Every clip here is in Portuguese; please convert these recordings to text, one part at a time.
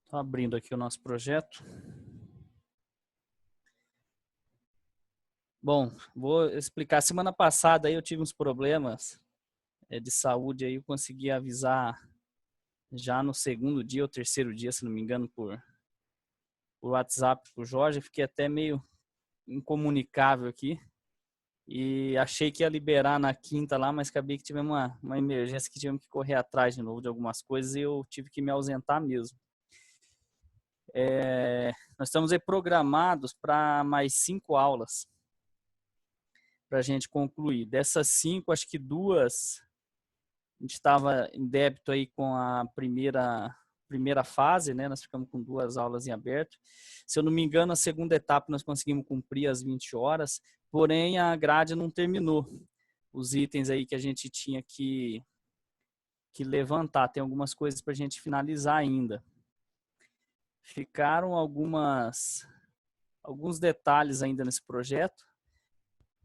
Estou abrindo aqui o nosso projeto. Bom, vou explicar. Semana passada aí eu tive uns problemas de saúde, aí eu consegui avisar já no segundo dia ou terceiro dia, se não me engano, por WhatsApp pro Jorge. Eu fiquei até meio incomunicável aqui e achei que ia liberar na quinta lá, mas acabei que tivemos uma emergência que tivemos que correr atrás de novo de algumas coisas e eu tive que me ausentar mesmo. Nós estamos aí programados para mais 5 aulas para a gente concluir. Dessas 5, acho que 2 a gente estava em débito aí com a primeira fase, né? Nós ficamos com 2 aulas em aberto. Se eu não me engano, a segunda etapa nós conseguimos cumprir as 20 horas, porém a grade não terminou. Os itens aí que a gente tinha que levantar, tem algumas coisas para a gente finalizar ainda. Ficaram alguns detalhes ainda nesse projeto,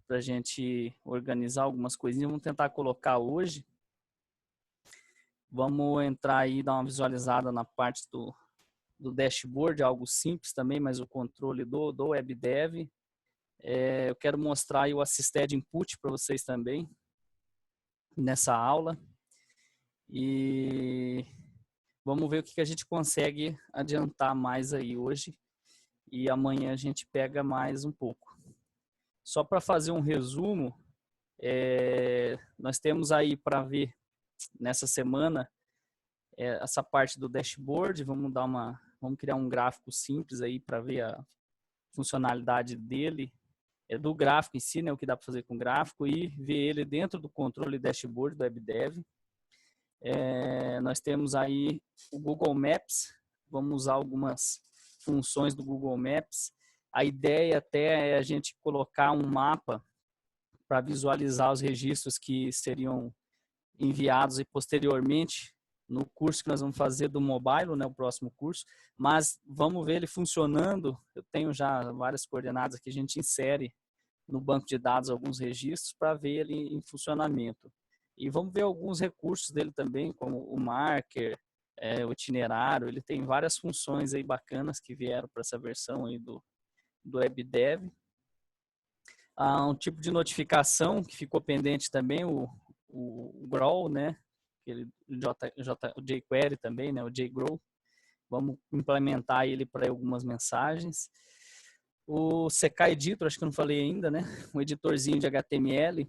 para a gente organizar algumas coisinhas. Vamos tentar colocar hoje. Vamos entrar aí, dar uma visualizada na parte do dashboard, algo simples também, mas o controle do WebDev. Eu quero mostrar aí o Assisted Input para vocês também, nessa aula. E vamos ver o que a gente consegue adiantar mais aí hoje. E amanhã a gente pega mais um pouco. Só para fazer um resumo, nós temos aí para ver nessa semana essa parte do dashboard. Vamos criar um gráfico simples aí para ver a funcionalidade dele, do gráfico em si, né, o que dá para fazer com o gráfico, e ver ele dentro do controle dashboard do WebDev. Nós temos aí o Google Maps. Vamos usar algumas funções do Google Maps. A ideia até é a gente colocar um mapa para visualizar os registros que seriam enviados e posteriormente no curso que nós vamos fazer do mobile, né, o próximo curso, mas vamos ver ele funcionando. Eu tenho já várias coordenadas que a gente insere no banco de dados alguns registros para ver ele em funcionamento. E vamos ver alguns recursos dele também, como o marker, o itinerário. Ele tem várias funções aí bacanas que vieram para essa versão aí do WebDev. Um tipo de notificação que ficou pendente também, o Grow, né? O jQuery também, né? O JGrow. Vamos implementar ele para algumas mensagens. O CK Editor, acho que eu não falei ainda, né? Um editorzinho de HTML.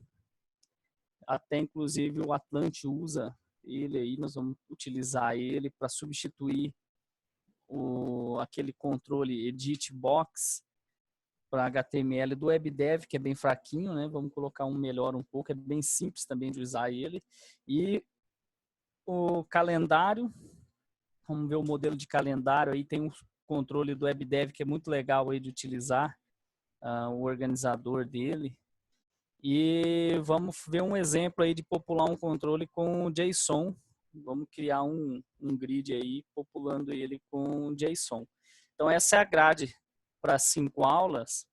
Até inclusive o Atlante usa ele aí. Nós vamos utilizar ele para substituir aquele controle Edit Box para HTML do WebDev, que é bem fraquinho, né? Vamos colocar um melhor um pouco, é bem simples também de usar ele. E o calendário, vamos ver o modelo de calendário aí, tem um controle do WebDev que é muito legal aí de utilizar, o organizador dele. E vamos ver um exemplo aí de popular um controle com JSON. Vamos criar um grid aí, populando ele com JSON. Então essa é a grade para 5 aulas.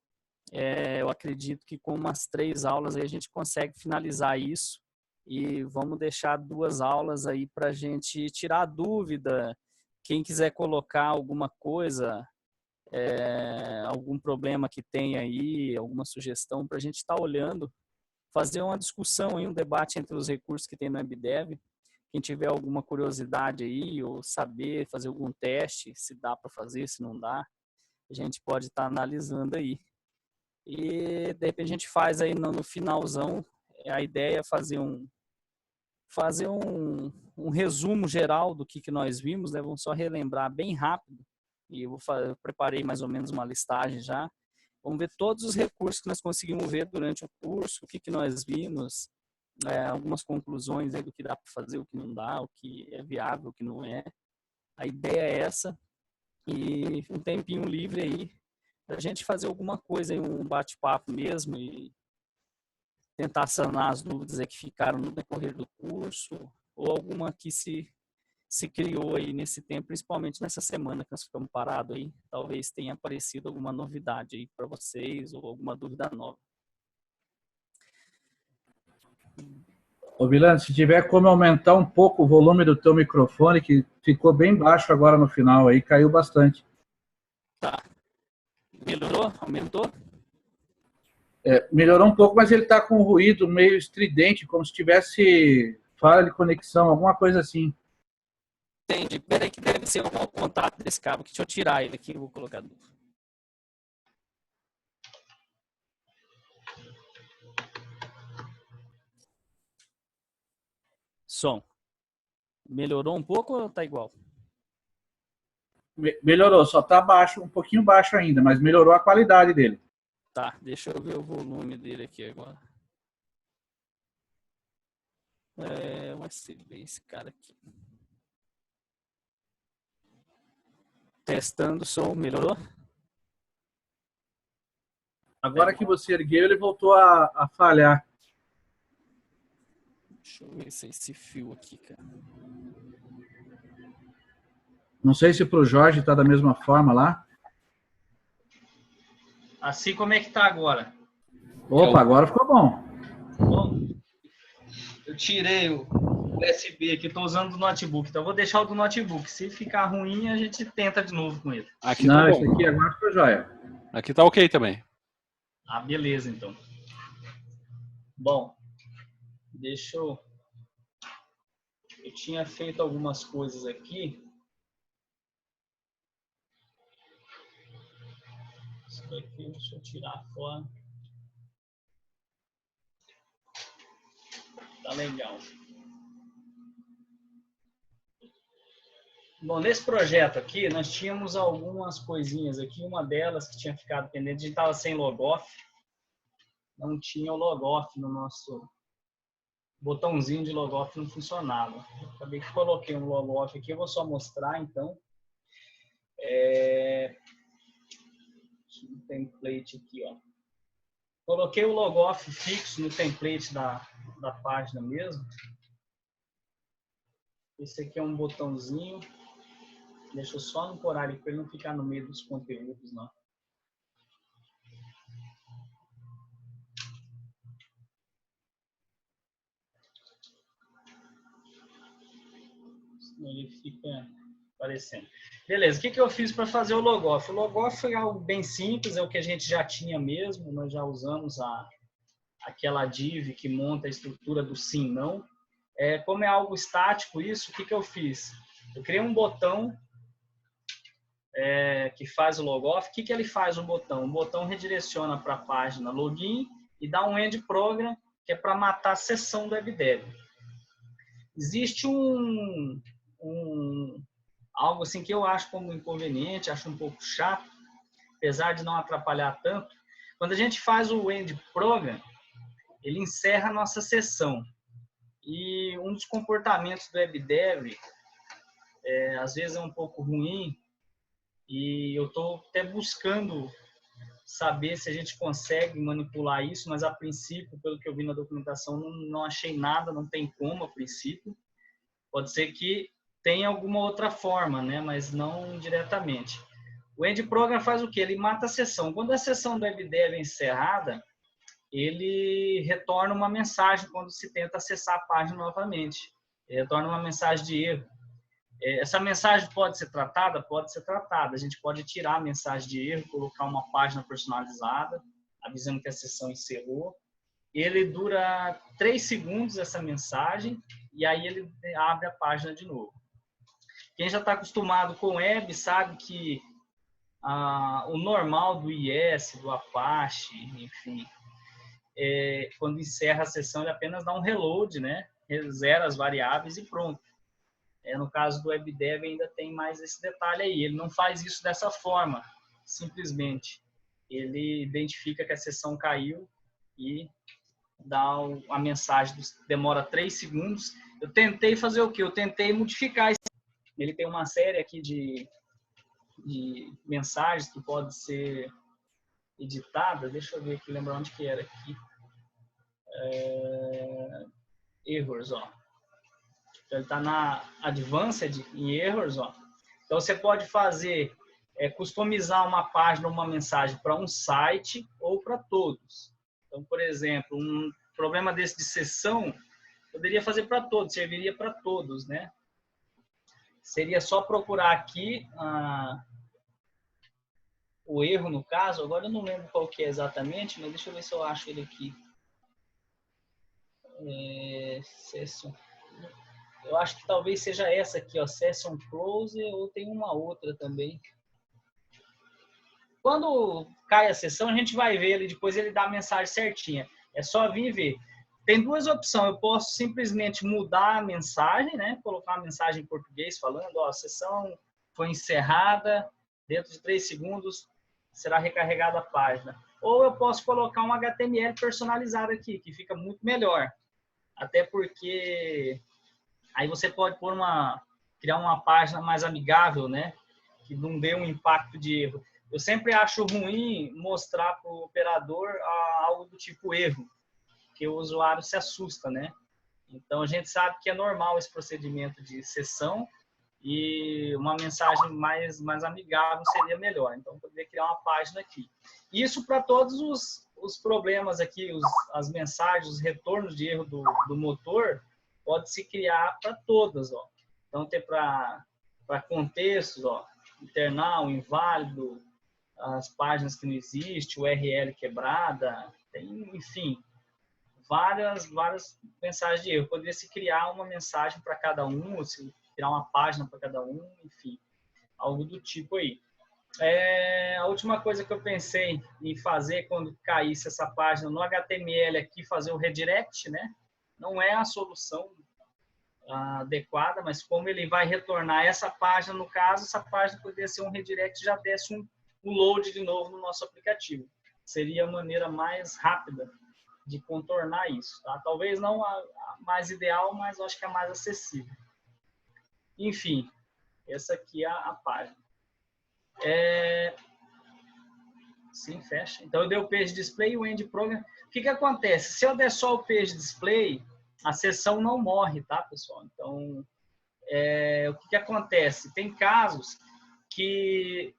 Eu acredito que com umas 3 aulas aí a gente consegue finalizar isso. E vamos deixar 2 aulas aí para a gente tirar a dúvida. Quem quiser colocar alguma coisa, algum problema que tem aí, alguma sugestão para a gente estar olhando, fazer uma discussão, um debate entre os recursos que tem no WebDev. Quem tiver alguma curiosidade aí ou saber fazer algum teste, se dá para fazer, se não dá, a gente pode estar analisando aí. E de repente a gente faz aí no finalzão, a ideia é fazer um resumo geral do que nós vimos, né? Vamos só relembrar bem rápido. E eu preparei mais ou menos uma listagem já. Vamos ver todos os recursos que nós conseguimos ver durante o curso, o que nós vimos, algumas conclusões aí do que dá para fazer, o que não dá, o que é viável, o que não é. A ideia é essa. E um tempinho livre aí para a gente fazer alguma coisa, aí, um bate-papo mesmo, e tentar sanar as dúvidas que ficaram no decorrer do curso, ou alguma que se criou aí nesse tempo, principalmente nessa semana que nós ficamos parados aí. Talvez tenha aparecido alguma novidade aí para vocês, ou alguma dúvida nova. Ô, Vilano, se tiver como aumentar um pouco o volume do teu microfone, que ficou bem baixo agora no final, aí caiu bastante. Tá. Melhorou? Aumentou? Melhorou um pouco, mas ele está com um ruído meio estridente, como se tivesse falha de conexão, alguma coisa assim. Entendi. Peraí que deve ser o mau contato desse cabo. Deixa eu tirar ele aqui e vou colocar. Som. Melhorou um pouco ou tá igual? Melhorou, só está baixo, um pouquinho baixo ainda, mas melhorou a qualidade dele. Tá, deixa eu ver o volume dele aqui agora. Vai ser esse cara aqui. Testando o som, melhorou? Agora que você ergueu, ele voltou a falhar. Deixa eu ver se é esse fio aqui, cara. Não sei se para o Jorge está da mesma forma lá. Assim como é que tá agora? Opa, agora ficou bom. Bom, eu tirei o USB aqui, estou usando do notebook, então eu vou deixar o do notebook. Se ficar ruim, a gente tenta de novo com ele. Aqui Não, tá bom. esse aqui agora ficou jóia. Aqui tá ok também. Ah, beleza, então. Bom, deixa eu... Eu tinha feito algumas coisas aqui. Isso daqui, deixa eu tirar fora. Tá legal. Bom, nesse projeto aqui, nós tínhamos algumas coisinhas aqui. Uma delas que tinha ficado pendente, a gente estava sem logoff. Não tinha o logoff no nosso... botãozinho de logoff não funcionava. Acabei que coloquei um logoff aqui, eu vou só mostrar, então. Um template aqui, ó. Coloquei o logoff fixo no template da página mesmo. Esse aqui é um botãozinho. Deixa eu só ancorar ele para ele não ficar no meio dos conteúdos, não. Senão ele fica aparecendo. Beleza, o que eu fiz para fazer o logoff? O logoff foi algo bem simples, é o que a gente já tinha mesmo. Nós já usamos aquela div que monta a estrutura do sim, não. Como é algo estático isso, o que eu fiz? Eu criei um botão que faz o logoff. O que ele faz o botão? O botão redireciona para a página login e dá um end program, que é para matar a sessão do WebDev. Existe algo assim que eu acho como inconveniente, acho um pouco chato, apesar de não atrapalhar tanto. Quando a gente faz o end program, ele encerra a nossa sessão. E um dos comportamentos do WebDev, às vezes é um pouco ruim, e eu estou até buscando saber se a gente consegue manipular isso, mas a princípio, pelo que eu vi na documentação, não achei nada, não tem como a princípio. Pode ser que tenha alguma outra forma, né? Mas não diretamente. O end program faz o quê? Ele mata a sessão. Quando a sessão do WebDev é encerrada, ele retorna uma mensagem quando se tenta acessar a página novamente. Ele retorna uma mensagem de erro. Essa mensagem pode ser tratada? Pode ser tratada. A gente pode tirar a mensagem de erro, colocar uma página personalizada, avisando que a sessão encerrou. Ele dura 3 segundos, essa mensagem, e aí ele abre a página de novo. Quem já está acostumado com web sabe que o normal do IS, do Apache, enfim, quando encerra a sessão, ele apenas dá um reload, né? Zera as variáveis e pronto. No caso do WebDev ainda tem mais esse detalhe aí. Ele não faz isso dessa forma, simplesmente. Ele identifica que a sessão caiu e dá a mensagem, demora 3 segundos. Eu tentei fazer o quê? Eu tentei modificar. Ele tem uma série aqui de mensagens que pode ser editada. Deixa eu ver aqui, lembrar onde que era aqui. Errors, ó. Ele está na Advanced em Errors, ó. Então você pode fazer, customizar uma página, uma mensagem para um site ou para todos. Então, por exemplo, um problema desse de sessão poderia fazer para todos, serviria para todos, né? Seria só procurar aqui o erro no caso. Agora eu não lembro qual que é exatamente, mas deixa eu ver se eu acho ele aqui. Session. Eu acho que talvez seja essa aqui, ó, Session Close, ou tem uma outra também. Quando cai a sessão, a gente vai ver ele, depois ele dá a mensagem certinha. É só vir e ver. Tem duas opções. Eu posso simplesmente mudar a mensagem, né? Colocar uma mensagem em português falando, ó, a sessão foi encerrada, dentro de 3 segundos será recarregada a página. Ou eu posso colocar um HTML personalizado aqui, que fica muito melhor. Até porque aí você pode criar uma página mais amigável, né? Que não dê um impacto de erro. Eu sempre acho ruim mostrar para o operador algo do tipo erro, que o usuário se assusta, né? Então, a gente sabe que é normal esse procedimento de sessão e uma mensagem mais amigável seria melhor. Então, eu poderia criar uma página aqui. Isso para todos os problemas aqui, as mensagens, os retornos de erro do motor, pode-se criar para todas, ó. Então, tem para contextos, ó, internal, inválido, as páginas que não existem, URL quebrada, tem, enfim, várias mensagens de erro. Poderia se criar uma mensagem para cada um, se criar uma página para cada um, enfim, algo do tipo aí. A última coisa que eu pensei em fazer quando caísse essa página no HTML aqui, fazer o redirect, né? Não é a solução adequada, mas como ele vai retornar essa página, no caso, essa página poderia ser um redirect e já desse um load de novo no nosso aplicativo. Seria a maneira mais rápida de contornar isso, tá? Talvez não a mais ideal, mas eu acho que é a mais acessível. Enfim, essa aqui é a página. Sim, fecha. Então, eu dei o page display e o end program. O que acontece? Se eu der só o page display, a sessão não morre, tá, pessoal? Então, o que acontece? Tem casos que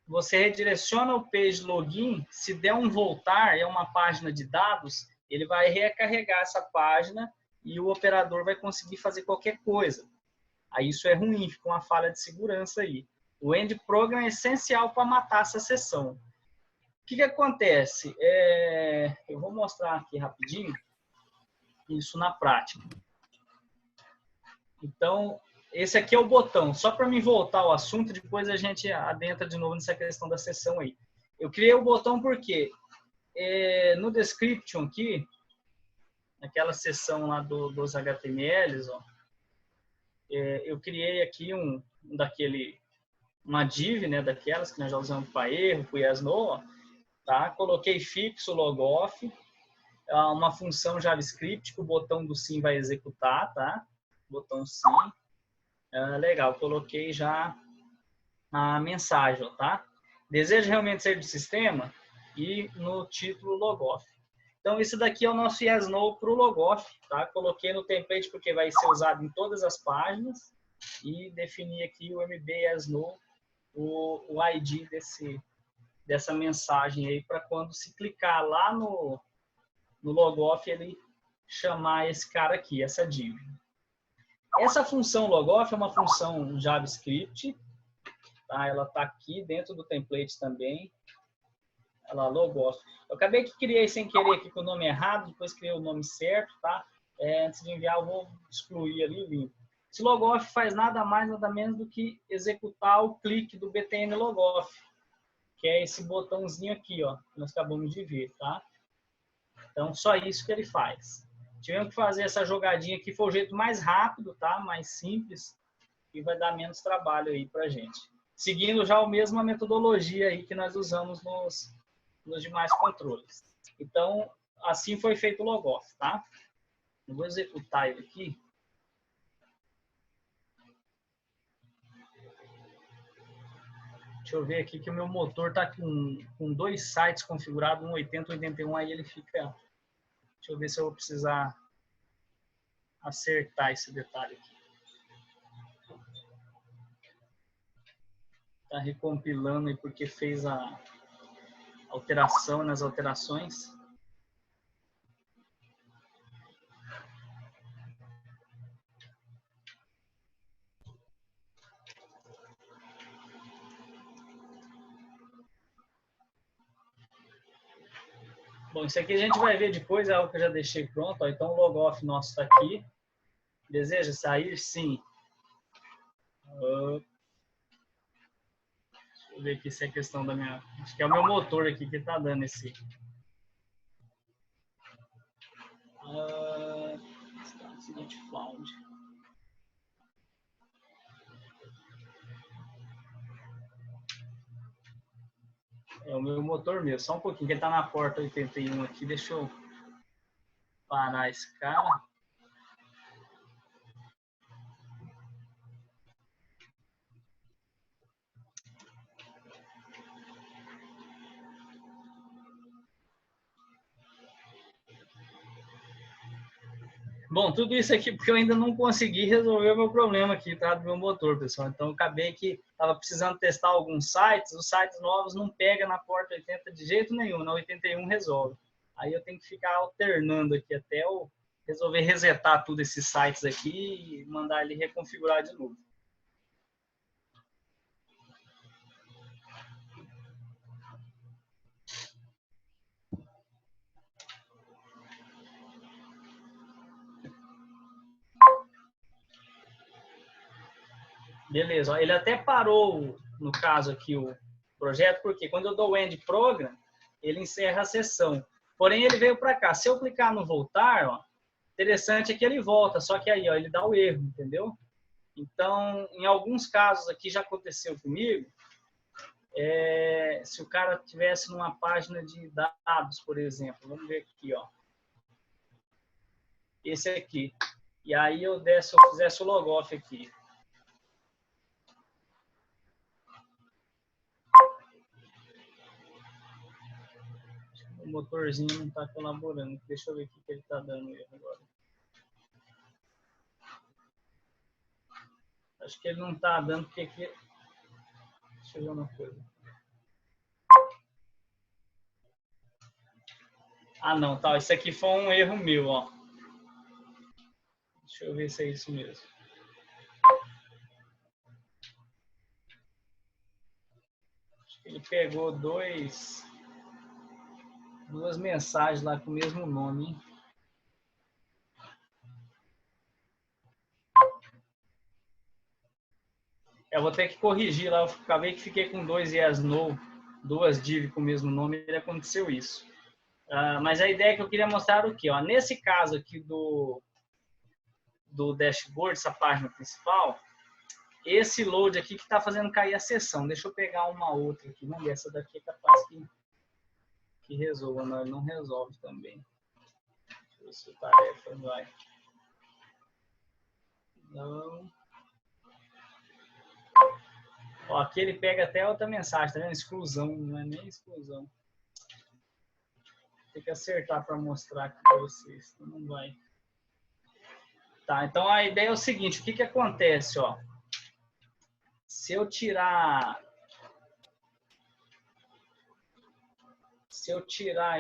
você redireciona o page login, se der um voltar, é uma página de dados, ele vai recarregar essa página e o operador vai conseguir fazer qualquer coisa. Aí isso é ruim, fica uma falha de segurança aí. O end program é essencial para matar essa sessão. O que acontece? Eu vou mostrar aqui rapidinho isso na prática. Então, esse aqui é o botão. Só para me voltar ao assunto, depois a gente adentra de novo nessa questão da sessão aí. Eu criei o botão porque no description aqui, naquela seção lá dos HTMLs, ó, eu criei aqui uma div, né, daquelas que nós já usamos para erro, para YesNo, tá? Coloquei fixo logoff, uma função JavaScript que o botão do sim vai executar, tá? Botão sim. Legal, coloquei já a mensagem, tá? Deseja realmente ser do sistema? E no título logoff. Então, isso daqui é o nosso YesNo para o logoff, tá? Coloquei no template porque vai ser usado em todas as páginas e defini aqui o MB YesNo, o ID dessa mensagem aí, para quando se clicar lá no logoff, ele chamar esse cara aqui, essa div. Essa função logoff é uma função JavaScript, tá? Ela está aqui dentro do template também. Ela logoff. Eu acabei que criei sem querer aqui com o nome errado, depois criei o nome certo, tá? Antes de enviar, eu vou excluir ali o link. Esse logoff faz nada mais, nada menos do que executar o clique do btn logoff, que é esse botãozinho aqui, ó, que nós acabamos de ver, tá? Então, só isso que ele faz. Tivemos que fazer essa jogadinha aqui, foi o jeito mais rápido, tá? Mais simples, e vai dar menos trabalho aí pra gente. Seguindo já a mesma metodologia aí que nós usamos nos demais controles. Então, assim foi feito o logoff, tá? Eu vou executar ele aqui. Deixa eu ver aqui que o meu motor está com 2 sites configurados, um 80 e 81, aí ele fica... Deixa eu ver se eu vou precisar acertar esse detalhe aqui. Está recompilando aí porque fez a alteração nas alterações. Bom, isso aqui a gente vai ver depois, é algo que eu já deixei pronto. Ó. Então o logoff nosso está aqui. Deseja sair? Sim. Deixa eu ver aqui se é questão da minha... Acho que é o meu motor aqui que está dando esse... Seguinte, found. É o meu motor mesmo. Só um pouquinho, que ele está na porta 81 aqui. Deixa eu parar esse cara. Bom, tudo isso aqui porque eu ainda não consegui resolver o meu problema aqui, tá? Do meu motor, pessoal. Então, eu acabei que estava precisando testar alguns sites. Os sites novos não pegam na porta 80 de jeito nenhum. Na 81 resolve. Aí eu tenho que ficar alternando aqui até eu resolver resetar tudo esses sites aqui e mandar ele reconfigurar de novo. Beleza, ele até parou, no caso aqui, o projeto, porque quando eu dou o End Program, ele encerra a sessão. Porém, ele veio para cá. Se eu clicar no voltar, ó, interessante é que ele volta, só que aí ó, ele dá o erro, entendeu? Então, em alguns casos aqui já aconteceu comigo, se o cara tivesse numa página de dados, por exemplo, vamos ver aqui, ó, esse aqui, e aí eu fizesse o logoff aqui. O motorzinho não está colaborando. Deixa eu ver o que ele está dando erro agora. Acho que ele não está dando porque aqui... Deixa eu ver uma coisa. Ah, não, tá. Isso aqui foi um erro meu, ó. Deixa eu ver se é isso mesmo. Acho que ele pegou duas mensagens lá com o mesmo nome, hein? Eu vou ter que corrigir lá. Eu acabei que fiquei com 2 yes, no, 2 div com o mesmo nome e aconteceu isso. Mas a ideia que eu queria mostrar era o quê? Ó, nesse caso aqui do dashboard, essa página principal, esse load aqui que está fazendo cair a sessão. Deixa eu pegar uma outra aqui. Vamos ver, essa daqui é capaz que resolva. Não, ele não resolve também. Deixa eu ver se o tarefa vai. Não. Ó, aqui ele pega até outra mensagem, tá vendo? Exclusão, não é nem exclusão. Tem que acertar para mostrar aqui para vocês, então não vai. Tá, então a ideia é o seguinte, o que que acontece, ó? Se eu tirar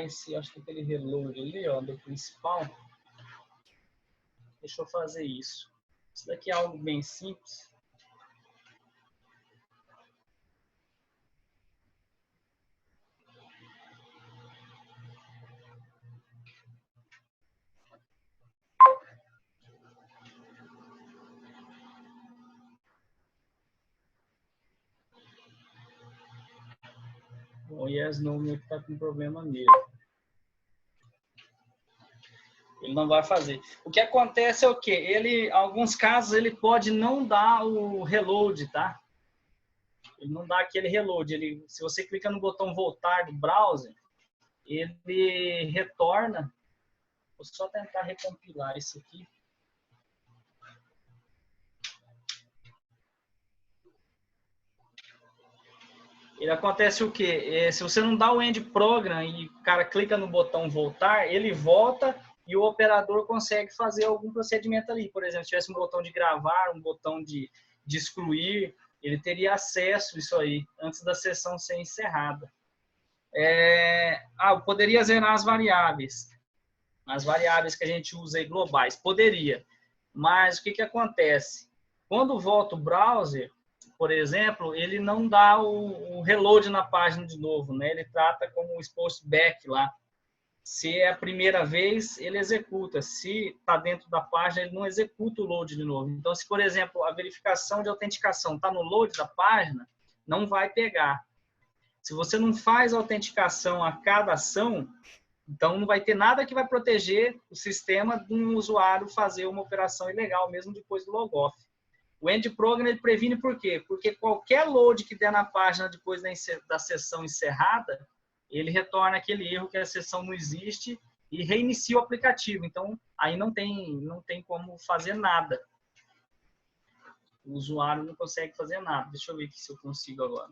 esse, acho que aquele reload ali, ó, do principal, deixa eu fazer isso. Isso daqui é algo bem simples. O yes no meu que está com problema mesmo. Ele não vai fazer. O que acontece é o quê? Ele, em alguns casos, ele pode não dar o reload, tá? Ele não dá aquele reload. Ele, se você clica no botão voltar do browser, ele retorna. Vou só tentar recompilar isso aqui. Ele acontece o quê? Se você não dá o end program e o cara clica no botão voltar, ele volta e o operador consegue fazer algum procedimento ali. Por exemplo, se tivesse um botão de gravar, um botão de excluir, ele teria acesso a isso aí antes da sessão ser encerrada. Eu poderia zerar as variáveis que a gente usa aí globais. Poderia. Mas o que acontece? Quando volta o browser, por exemplo, ele não dá o reload na página de novo, né? Ele trata como o expost back lá. Se é a primeira vez, ele executa. Se está dentro da página, ele não executa o load de novo. Então, se, por exemplo, a verificação de autenticação está no load da página, não vai pegar. Se você não faz autenticação a cada ação, então não vai ter nada que vai proteger o sistema de um usuário fazer uma operação ilegal, mesmo depois do logoff. O End Program ele previne por quê? Porque qualquer load que der na página depois da sessão encerrada, ele retorna aquele erro que a sessão não existe e reinicia o aplicativo. Então, aí não tem como fazer nada. O usuário não consegue fazer nada. Deixa eu ver aqui se eu consigo agora.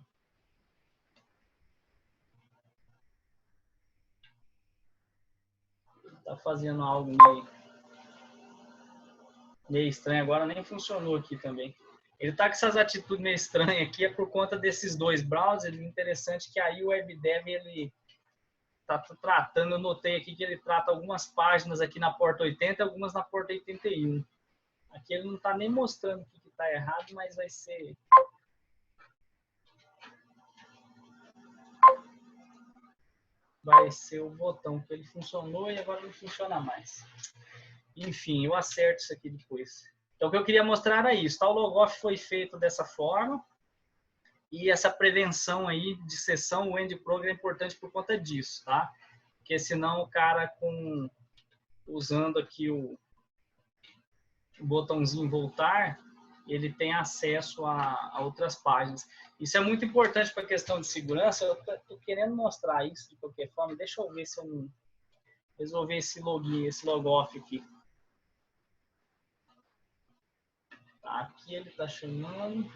Está fazendo algo meio estranho agora, nem funcionou aqui também. Ele está com essas atitudes meio estranhas aqui, é por conta desses dois browsers. Interessante que aí o WebDev, ele está tratando, eu notei aqui que ele trata algumas páginas aqui na porta 80 e algumas na porta 81. Aqui ele não está nem mostrando o que está errado, mas vai ser... Vai ser o botão, que ele funcionou e agora não funciona mais. Enfim, eu acerto isso aqui depois. Então, o que eu queria mostrar era isso. Tá? O logoff foi feito dessa forma. E essa prevenção aí de sessão, o End Program é importante por conta disso, tá? Porque senão o cara usando aqui o botãozinho voltar, ele tem acesso a outras páginas. Isso é muito importante para a questão de segurança. Eu estou querendo mostrar isso de qualquer forma. Deixa eu ver se eu não resolver esse login, esse logoff aqui. Tá, aqui ele está chamando.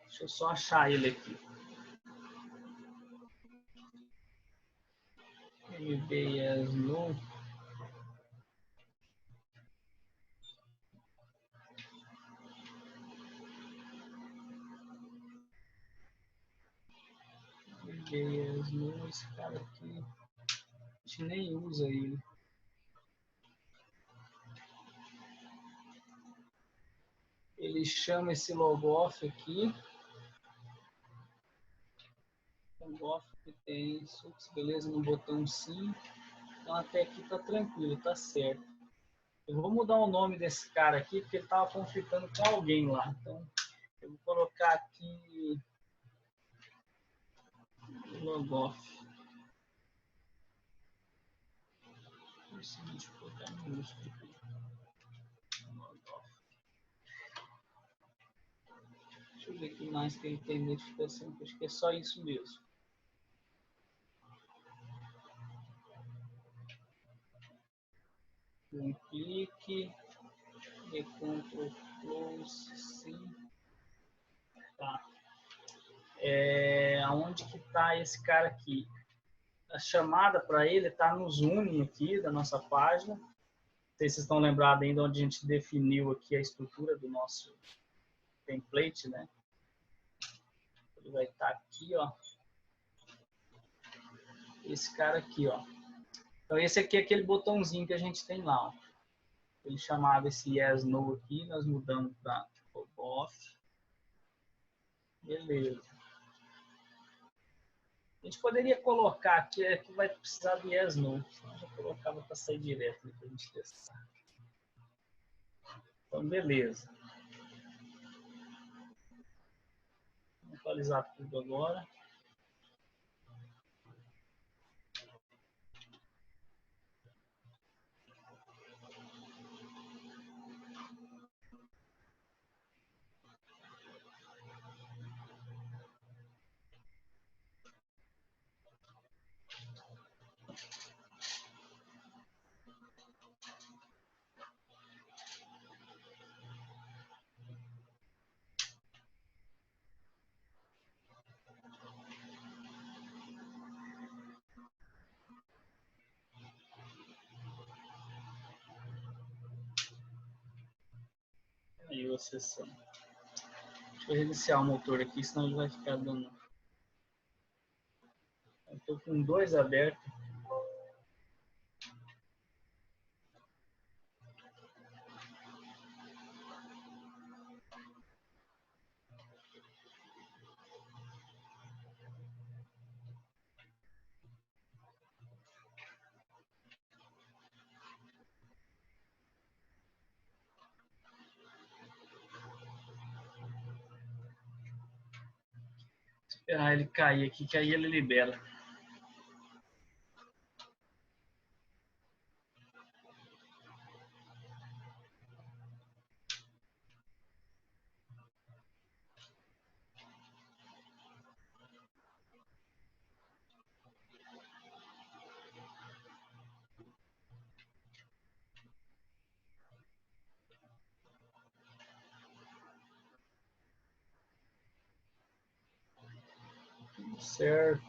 Deixa eu só achar ele aqui. MBS no... Esse cara aqui, a gente nem usa ele. Ele chama esse logoff aqui. Logoff que tem isso, beleza, no botão sim. Então até aqui tá tranquilo, tá certo. Eu vou mudar o nome desse cara aqui, porque ele tava conflitando com alguém lá. Então eu vou colocar aqui logoff. Deixa eu colocar minúsculo aqui. Deixa eu ver o que mais que ele tem identificação. Acho que é só isso mesmo. Um clique. E Ctrl Close, sim. Tá. Aonde que tá esse cara aqui? A chamada para ele está no zoom aqui da nossa página. Não sei se vocês estão lembrados ainda onde a gente definiu aqui a estrutura do nosso template, né? Ele vai estar aqui, ó. Esse cara aqui, ó. Então esse aqui é aquele botãozinho que a gente tem lá, ó. Ele chamava esse yes, no aqui, nós mudamos para off. Beleza. A gente poderia colocar aqui, que vai precisar de yes, no. Senão eu já colocava para sair direto para a gente testar. Então, beleza. Vamos atualizar tudo agora. Aí a sessão. Deixa eu reiniciar o motor aqui, senão ele vai ficar dando. Eu estou com dois abertos. Esperar ele cair aqui, que aí ele libera. Certo.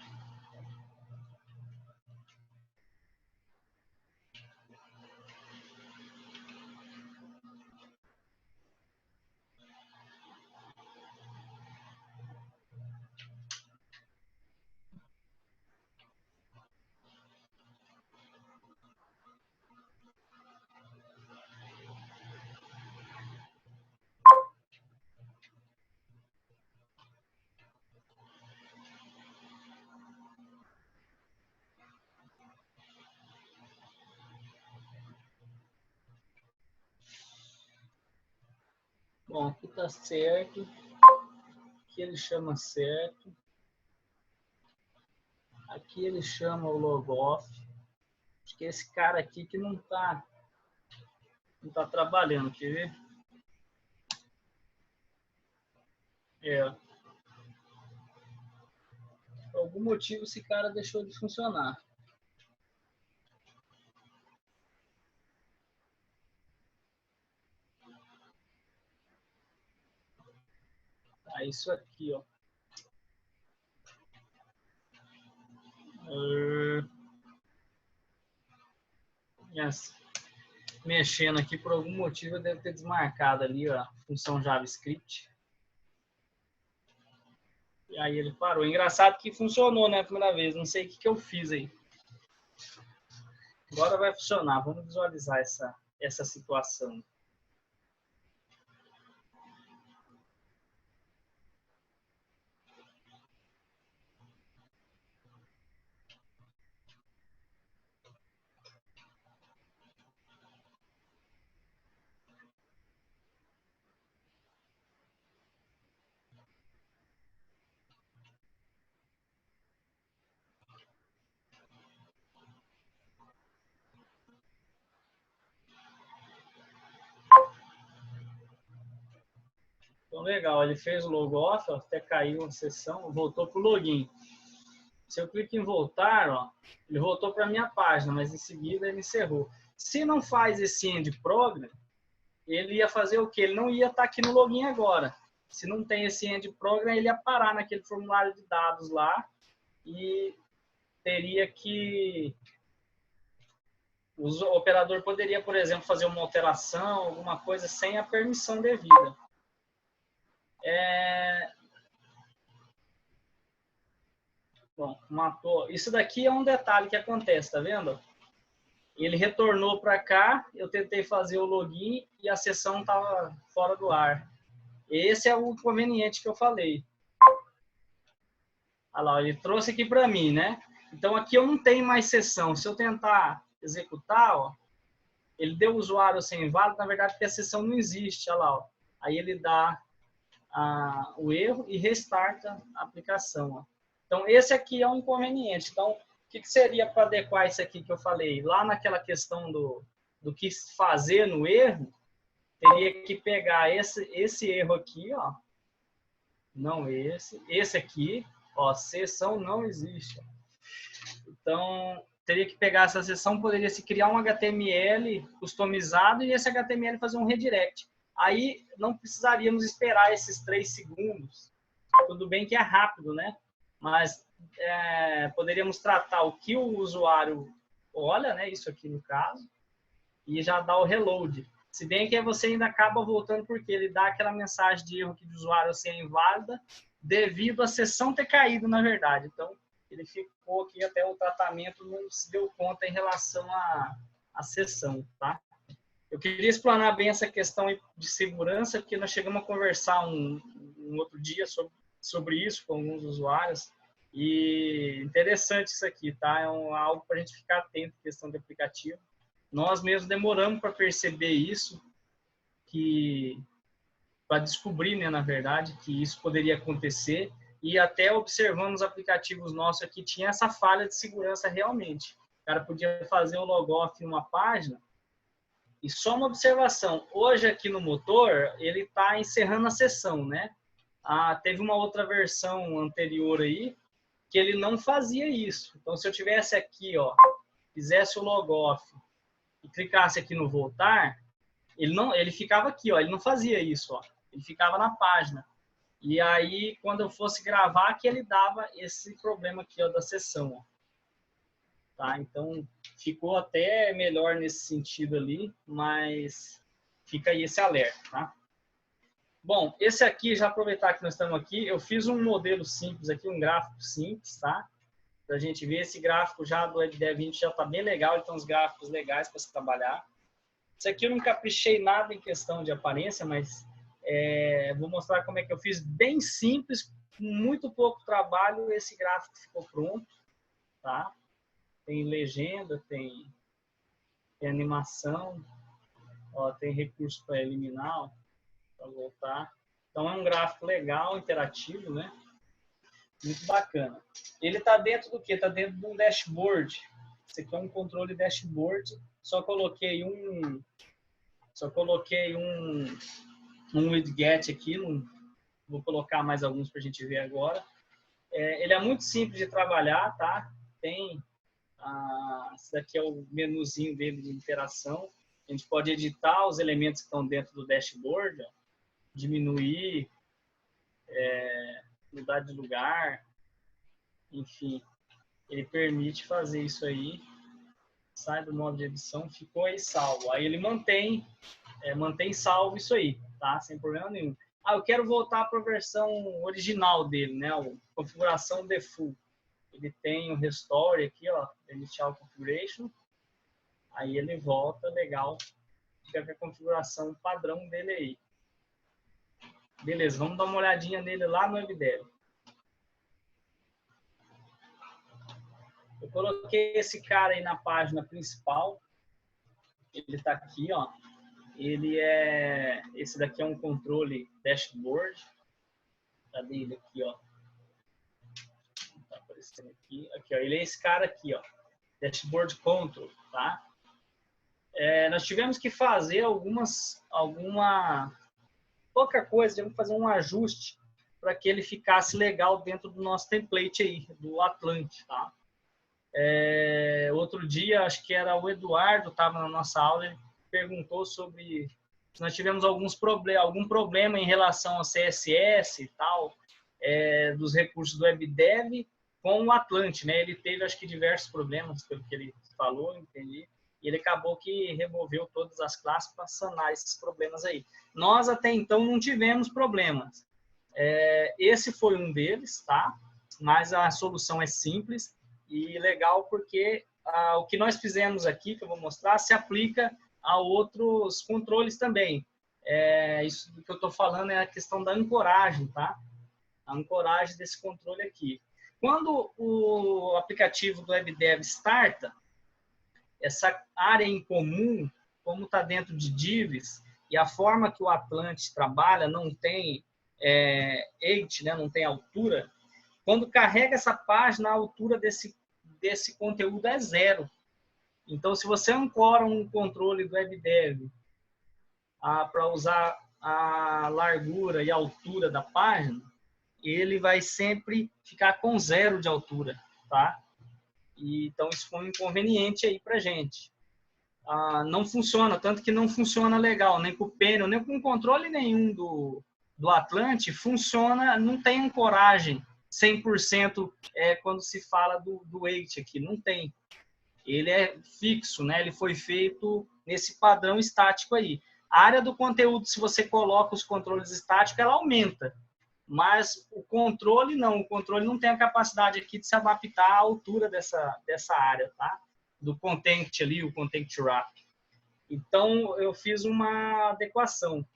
Bom, aqui tá certo. Aqui ele chama certo. Aqui ele chama o logoff. Acho que é esse cara aqui que não tá trabalhando, quer ver? Por algum motivo esse cara deixou de funcionar. Tá, isso aqui, ó. Yes. Mexendo aqui, por algum motivo, eu devo ter desmarcado ali a função JavaScript. E aí ele parou. Engraçado que funcionou, né, a primeira vez. Não sei o que eu fiz aí. Agora vai funcionar. Vamos visualizar essa situação. Então, legal. Ele fez o logoff, ó, até caiu a sessão, voltou para o login. Se eu clico em voltar, ó, ele voltou para a minha página, mas em seguida ele encerrou. Se não faz esse end program, ele ia fazer o quê? Ele não ia estar aqui no login agora. Se não tem esse end program, ele ia parar naquele formulário de dados lá e teria que... O operador poderia, por exemplo, fazer uma alteração, alguma coisa sem a permissão devida. Bom, matou. Isso daqui é um detalhe que acontece, tá vendo? Ele retornou para cá, eu tentei fazer o login e a sessão estava fora do ar. Esse é o inconveniente que eu falei. Olha lá, ele trouxe aqui para mim, né? Então aqui eu não tenho mais sessão. Se eu tentar executar, ó, ele deu usuário sem inválido, na verdade porque a sessão não existe. Olha lá, ó. Aí ele dá o erro e restarta a aplicação. Ó. Então esse aqui é um inconveniente. Então o que seria para adequar isso aqui que eu falei? Lá naquela questão do que fazer no erro, teria que pegar esse erro aqui, ó, não esse aqui, ó, sessão não existe. Então, teria que pegar essa sessão, poderia se criar um HTML customizado e esse HTML fazer um redirect. Aí não precisaríamos esperar esses 3 segundos. Tudo bem que é rápido, né? Mas poderíamos tratar o que o usuário olha, né? Isso aqui no caso, e já dá o reload. Se bem que você ainda acaba voltando porque ele dá aquela mensagem de erro aqui do usuário assim, é inválida devido à sessão ter caído, na verdade. Então, ele ficou aqui até o tratamento não se deu conta em relação à sessão, tá? Eu queria explanar bem essa questão de segurança, porque nós chegamos a conversar um outro dia sobre isso com alguns usuários, e interessante isso aqui, tá? É algo para a gente ficar atento, questão de aplicativo. Nós mesmos demoramos para perceber isso, para descobrir, né, na verdade, que isso poderia acontecer. e até observando os aplicativos nossos aqui, tinha essa falha de segurança realmente. O cara podia fazer um logoff em uma página. E só uma observação, hoje aqui no motor, ele está encerrando a sessão, né? Teve uma outra versão anterior aí, que ele não fazia isso. Então, se eu tivesse aqui, ó, fizesse o logoff e clicasse aqui no voltar, ele ficava aqui, ó, ele não fazia isso, ó. Ele ficava na página. E aí, quando eu fosse gravar, que ele dava esse problema aqui, ó, da sessão, ó. Tá? Então, ficou até melhor nesse sentido ali, mas fica aí esse alerta, tá? Bom, esse aqui, já aproveitar que nós estamos aqui, eu fiz um modelo simples aqui, um gráfico simples, tá? Pra gente ver, esse gráfico já do WebDev 20 já tá bem legal, então os gráficos legais para se trabalhar. Isso aqui eu não caprichei nada em questão de aparência, mas vou mostrar como é que eu fiz, bem simples, com muito pouco trabalho, esse gráfico ficou pronto, tá? Tem legenda, tem animação, ó, tem recurso para eliminar, para voltar. Então é um gráfico legal, interativo, né? Muito bacana. Ele está dentro do quê? Está dentro de um dashboard. Esse aqui é um controle dashboard. Só coloquei um widget aqui. Vou colocar mais alguns para a gente ver agora. Ele é muito simples de trabalhar, tá? Tem esse daqui é o menuzinho dele de interação. A gente pode editar os elementos que estão dentro do dashboard, ó, diminuir, mudar de lugar, enfim. Ele permite fazer isso aí. Sai do modo de edição, ficou aí salvo. Aí ele mantém salvo isso aí, tá? Sem problema nenhum. Eu quero voltar para a versão original dele, né? A configuração default. Ele tem o restore aqui, ó, initial configuration. Aí ele volta, legal. Fica com a configuração padrão dele aí. Beleza, vamos dar uma olhadinha nele lá no WebDev. Eu coloquei esse cara aí na página principal. Ele está aqui, ó. Esse daqui é um controle dashboard. Cadê ele aqui, ó? Tá aparecendo aqui. Aqui, ó. Ele é esse cara aqui, ó. Dashboard control, tá? Nós tivemos que fazer pouca coisa, tivemos que fazer um ajuste para que ele ficasse legal dentro do nosso template aí, do Atlante, tá? Outro dia, acho que era o Eduardo, estava na nossa aula, ele perguntou sobre se nós tivemos algum problema em relação ao CSS e tal, dos recursos do WebDev com o Atlante, né? Ele teve, acho que, diversos problemas, pelo que ele falou, entendi. E ele acabou que removeu todas as classes para sanar esses problemas aí. Nós, até então, não tivemos problemas. Esse foi um deles, tá? Mas a solução é simples e legal porque o que nós fizemos aqui, que eu vou mostrar, se aplica a outros controles também. Isso que eu estou falando é a questão da ancoragem, tá? A ancoragem desse controle aqui. Quando o aplicativo do WebDev starta, essa área em comum, como está dentro de divs, e a forma que o Atlante trabalha não tem height, né, não tem altura, quando carrega essa página, a altura desse conteúdo é 0. Então, se você ancora um controle do WebDev para usar a largura e a altura da página, ele vai sempre ficar com 0 de altura, tá? Então, isso foi um inconveniente aí para a gente. Não funciona, tanto que não funciona legal, nem com o Penion, nem com controle nenhum do Atlante, funciona, não tem ancoragem 100% quando se fala do weight aqui, não tem. Ele é fixo, né? Ele foi feito nesse padrão estático aí. A área do conteúdo, se você coloca os controles estáticos, ela aumenta. Mas o controle não tem a capacidade aqui de se adaptar à altura dessa área, tá? Do content ali, o content wrap. Então, eu fiz uma adequação.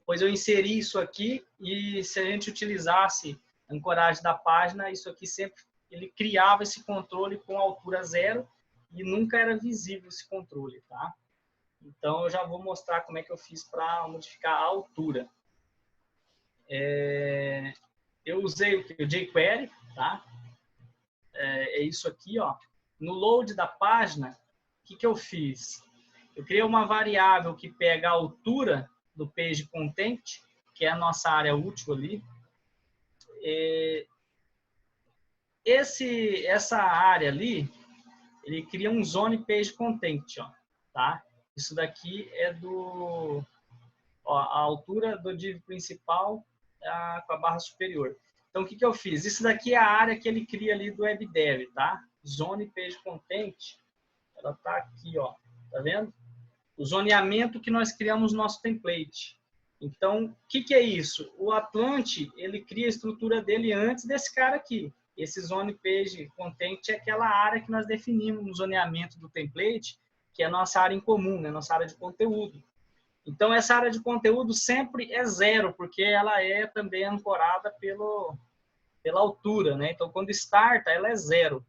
Pois eu inseri isso aqui e se a gente utilizasse a ancoragem da página, isso aqui sempre, ele criava esse controle com altura 0 e nunca era visível esse controle, tá? Então, eu já vou mostrar como é que eu fiz para modificar a altura. eu usei o jQuery, tá? É isso aqui, ó. No load da página, o que eu fiz? Eu criei uma variável que pega a altura do page content, que é a nossa área útil ali. Essa área ali, ele cria um zone page content, ó, tá? Isso daqui é a altura do div principal com a barra superior. Então, o que eu fiz? Isso daqui é a área que ele cria ali do WebDev, tá? Zone Page Content, ela tá aqui, ó. Tá vendo? O zoneamento que nós criamos no nosso template. Então, o que é isso? O Atlante, ele cria a estrutura dele antes desse cara aqui. Esse Zone Page Content é aquela área que nós definimos no zoneamento do template, que é a nossa área em comum, né? Nossa área de conteúdo. Então, essa área de conteúdo sempre é 0, porque ela é também ancorada pela altura, né? Então, quando starta, ela é 0.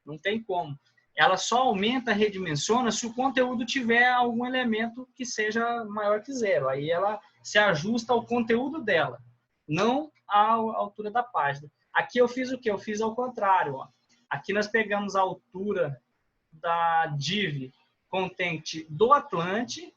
Não tem como. Ela só aumenta, redimensiona, se o conteúdo tiver algum elemento que seja maior que 0. Aí ela se ajusta ao conteúdo dela, não à altura da página. Aqui eu fiz o quê? Eu fiz ao contrário. Ó. Aqui nós pegamos a altura da div content do Atlante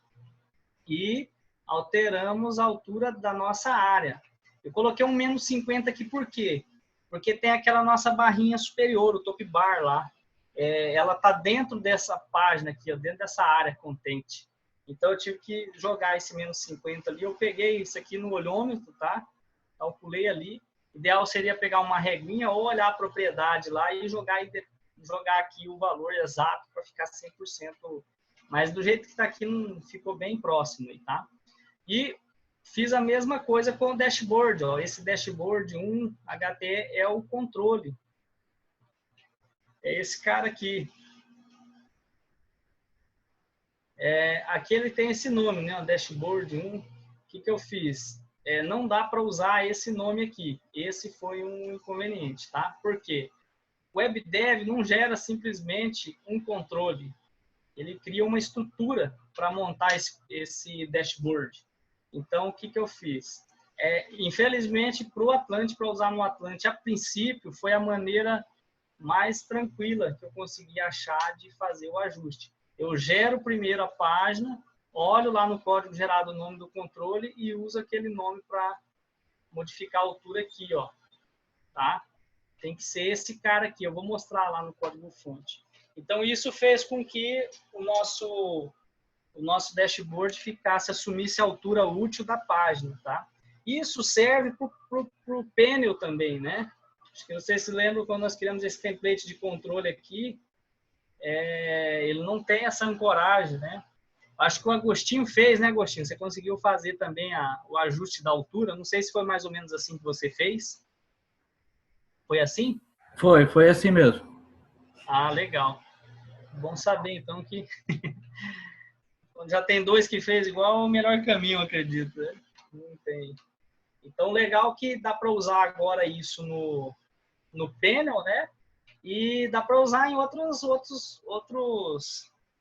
e alteramos a altura da nossa área. Eu coloquei um menos 50 aqui, por quê? Porque tem aquela nossa barrinha superior, o top bar lá. Ela está dentro dessa página aqui, ó, dentro dessa área content. Então, eu tive que jogar esse menos 50 ali. Eu peguei isso aqui no olhômetro, tá? Calculei ali. O ideal seria pegar uma reguinha ou olhar a propriedade lá e jogar aqui o valor exato para ficar 100%. Mas do jeito que está aqui, não ficou bem próximo aí, tá? E fiz a mesma coisa com o dashboard. Ó. Esse dashboard 1 HT é o controle. É esse cara aqui. Aqui ele tem esse nome, né? O dashboard 1. O que eu fiz? Não dá para usar esse nome aqui. Esse foi um inconveniente, tá? Por quê? O WebDev não gera simplesmente um controle. Ele cria uma estrutura para montar esse dashboard. Então, o que eu fiz? Infelizmente, para o Atlante, para usar no Atlante, a princípio, foi a maneira mais tranquila que eu consegui achar de fazer o ajuste. Eu gero primeiro a página, olho lá no código gerado o nome do controle e uso aquele nome para modificar a altura aqui, ó. Tá? Tem que ser esse cara aqui. Eu vou mostrar lá no código-fonte. Então, isso fez com que o nosso dashboard assumisse a altura útil da página, tá? Isso serve para o panel também, né? Acho que vocês se lembram quando nós criamos esse template de controle aqui, ele não tem essa ancoragem, né? Acho que o Agostinho fez, né, Agostinho? Você conseguiu fazer também o ajuste da altura. Não sei se foi mais ou menos assim que você fez. Foi assim? Foi assim mesmo. Ah, legal. Bom saber, então, que quando já tem dois que fez igual, é o melhor caminho, acredito. Né? Não tem. Então, legal que dá para usar agora isso no panel, né? E dá para usar em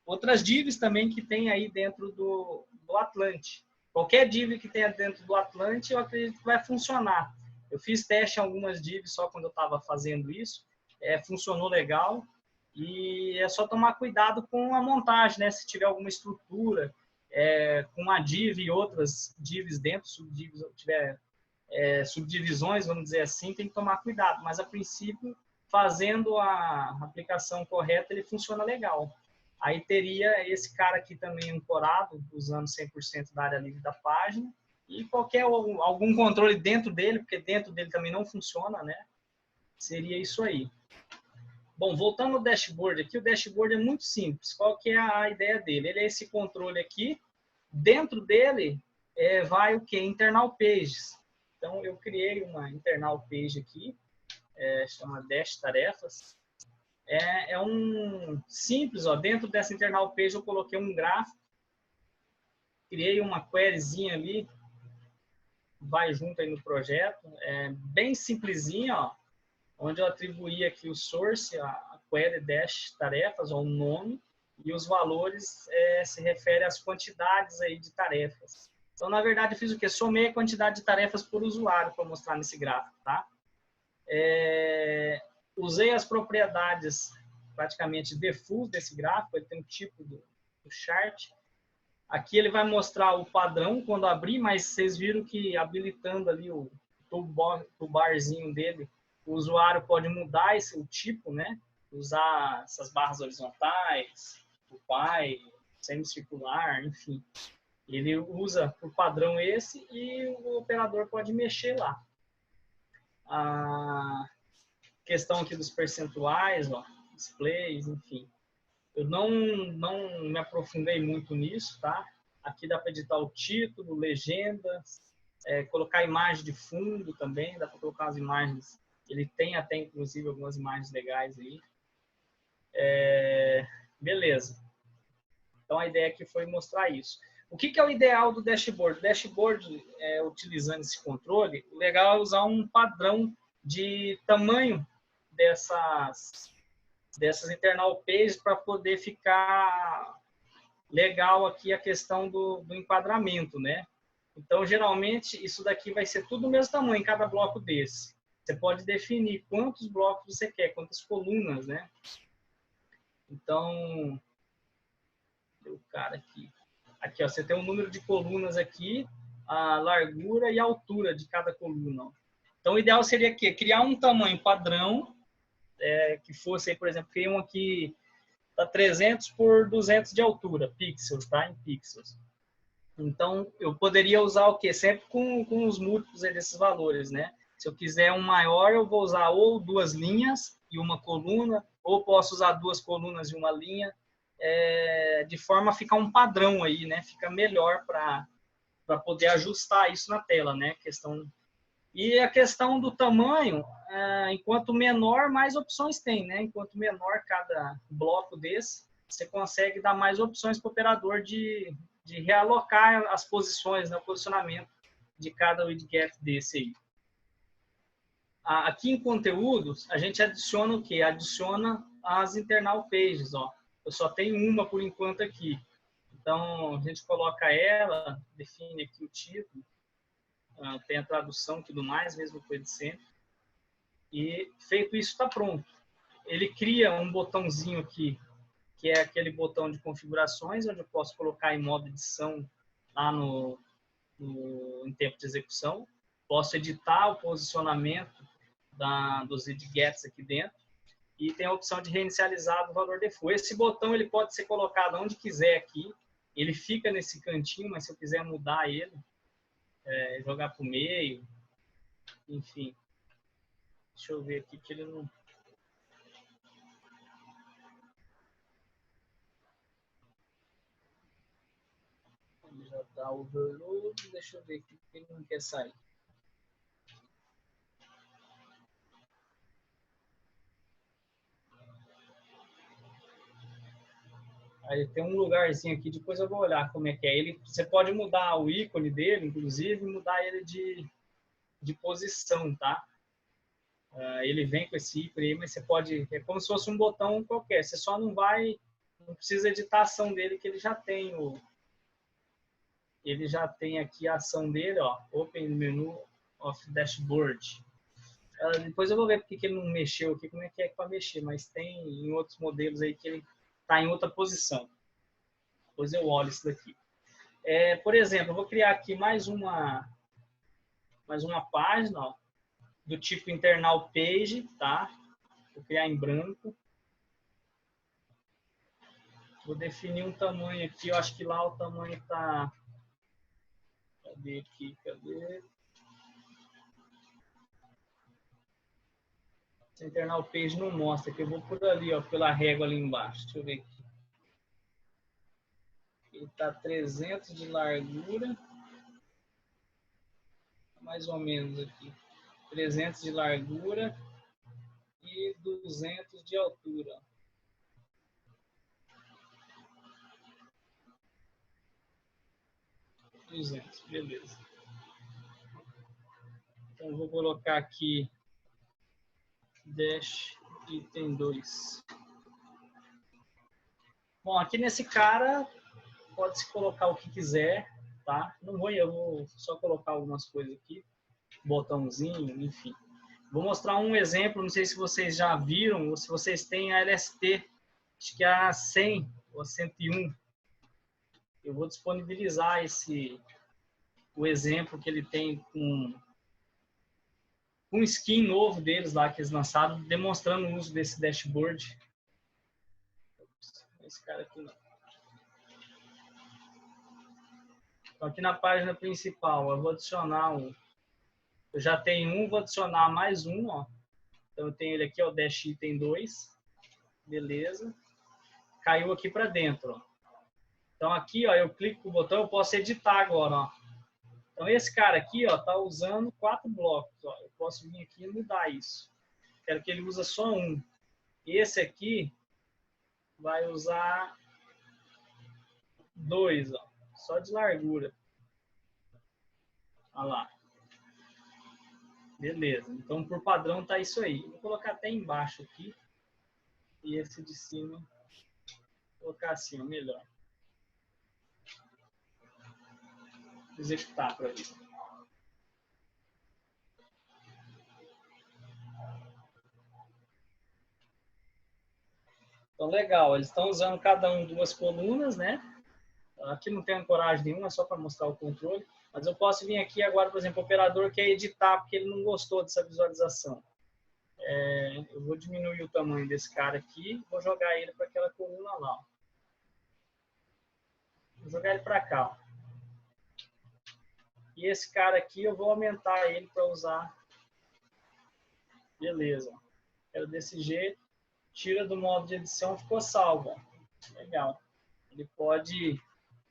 outras divs também que tem aí dentro do Atlante. Qualquer div que tenha dentro do Atlante, eu acredito que vai funcionar. Eu fiz teste em algumas divs só quando eu estava fazendo isso. Funcionou legal. E é só tomar cuidado com a montagem, né? Se tiver alguma estrutura, com a div e outras divs dentro, subdivs, tiver subdivisões, vamos dizer assim, tem que tomar cuidado. Mas, a princípio, fazendo a aplicação correta, ele funciona legal. Aí teria esse cara aqui também ancorado, usando 100% da área livre da página, e algum controle dentro dele, porque dentro dele também não funciona, né? Seria isso aí. Bom, voltando ao dashboard aqui, o dashboard é muito simples. Qual que é a ideia dele? Ele é esse controle aqui. Dentro dele vai o que? Internal Pages. Então, eu criei uma internal page aqui, chama Dash Tarefas. É um simples, ó, dentro dessa internal page eu coloquei um gráfico, criei uma queryzinha ali, vai junto aí no projeto, bem simplesinho, ó, onde eu atribuí aqui o source, a query dash tarefas, ó, o nome, e os valores se refere às quantidades aí de tarefas. Então, na verdade, eu fiz o quê? Somei a quantidade de tarefas por usuário para mostrar nesse gráfico, tá? Usei as propriedades praticamente default desse gráfico, ele tem um tipo do chart. Aqui ele vai mostrar o padrão quando abrir, mas vocês viram que habilitando ali o barzinho dele, o usuário pode mudar o tipo, né? Usar essas barras horizontais, o pai, semicircular, enfim. Ele usa por padrão esse e o operador pode mexer lá. A questão aqui dos percentuais, ó, displays, enfim. Eu não me aprofundei muito nisso, tá? Aqui dá para editar o título, legenda, colocar imagem de fundo também, dá para colocar as imagens. Ele tem até, inclusive, algumas imagens legais aí. Beleza. Então, a ideia aqui foi mostrar isso. O que é o ideal do dashboard? O dashboard, utilizando esse controle, o legal é usar um padrão de tamanho dessas internal pages para poder ficar legal aqui a questão do enquadramento, né? Então, geralmente, isso daqui vai ser tudo do mesmo tamanho, cada bloco desse. Você pode definir quantos blocos você quer, quantas colunas, né? Então, o cara aqui. Aqui, ó, você tem um número de colunas aqui, a largura e a altura de cada coluna. Então, o ideal seria aqui, criar um tamanho padrão, que fosse, aí, por exemplo, criar um aqui, tá 300 por 200 de altura, pixels, tá? Em pixels. Então, eu poderia usar o quê? Sempre com os múltiplos aí desses valores, né? Se eu quiser um maior, eu vou usar ou 2 linhas e uma coluna, ou posso usar 2 colunas e uma linha, de forma a ficar um padrão aí, né? Fica melhor para poder ajustar isso na tela, né? E a questão do tamanho, enquanto menor, mais opções tem, né? Enquanto menor cada bloco desse, você consegue dar mais opções para o operador de realocar as posições, né? O posicionamento de cada widget desse aí. Aqui em conteúdos, a gente adiciona o quê? Adiciona as internal pages, ó. Eu só tenho uma por enquanto aqui. Então, a gente coloca ela, define aqui o título, tem a tradução e tudo mais, mesma coisa de sempre. E feito isso, está pronto. Ele cria um botãozinho aqui, que é aquele botão de configurações, onde eu posso colocar em modo edição lá em tempo de execução. Posso editar o posicionamento dos widgets aqui dentro. E tem a opção de reinicializar o valor default. Esse botão ele pode ser colocado onde quiser aqui. Ele fica nesse cantinho, mas se eu quiser mudar ele, jogar para o meio, enfim. Deixa eu ver aqui que ele não... Ele já está overload. Deixa eu ver aqui que ele não quer sair. Aí tem um lugarzinho aqui, depois eu vou olhar como é que é. Você pode mudar o ícone dele, inclusive, mudar ele de posição, tá? Ele vem com esse ícone aí, mas você pode... É como se fosse um botão qualquer. Você só não precisa editar a ação dele, que ele já tem ele já tem aqui a ação dele, ó. Open Menu of Dashboard. Depois eu vou ver porque que ele não mexeu aqui, como é que para mexer, mas tem em outros modelos aí que ele está em outra posição. Depois eu olho isso daqui. Por exemplo, eu vou criar aqui mais uma página, ó, do tipo internal page, tá? Vou criar em branco. Vou definir um tamanho aqui, eu acho que lá o tamanho tá... Cadê aqui? Cadê? Esse internal page não mostra, que eu vou por ali, ó, pela régua ali embaixo. Deixa eu ver aqui. Ele está 300 de largura, mais ou menos aqui. 300 de largura e 200 de altura. Beleza. Então, vou colocar aqui dash item 2. Bom, aqui nesse cara, pode-se colocar o que quiser, tá? Eu vou só colocar algumas coisas aqui, botãozinho, enfim. Vou mostrar um exemplo, não sei se vocês já viram, ou se vocês têm a LST, acho que é a 100 ou a 101. Eu vou disponibilizar o exemplo que ele tem com um skin novo deles lá que eles lançaram, demonstrando o uso desse dashboard. Esse cara aqui não. Então, aqui na página principal, eu vou adicionar um. Eu já tenho um, vou adicionar mais um, ó. Então, eu tenho ele aqui, ó, Dash Item 2. Beleza. Caiu aqui para dentro, ó. Então, aqui, ó, eu clico no botão, eu posso editar agora, ó. Então, esse cara aqui, ó, tá usando 4 blocos, ó. Eu posso vir aqui e mudar isso. Quero que ele use só um. Esse aqui vai usar 2, ó. Só de largura. Olha lá. Beleza. Então, por padrão, tá isso aí. Vou colocar até embaixo aqui. E esse de cima, vou colocar assim, ó, melhor. Vou executar para ver. Então, legal. Eles estão usando cada um 2 colunas, né? Aqui não tem ancoragem nenhuma, é só para mostrar o controle. Mas eu posso vir aqui agora, por exemplo, o operador quer editar porque ele não gostou dessa visualização. Eu vou diminuir o tamanho desse cara aqui, vou jogar ele para aquela coluna lá. Ó. Vou jogar ele para cá. Ó. E esse cara aqui eu vou aumentar ele para usar. Beleza. Quero desse jeito. Tira do modo de edição, ficou salvo. Ó. Legal. Ele pode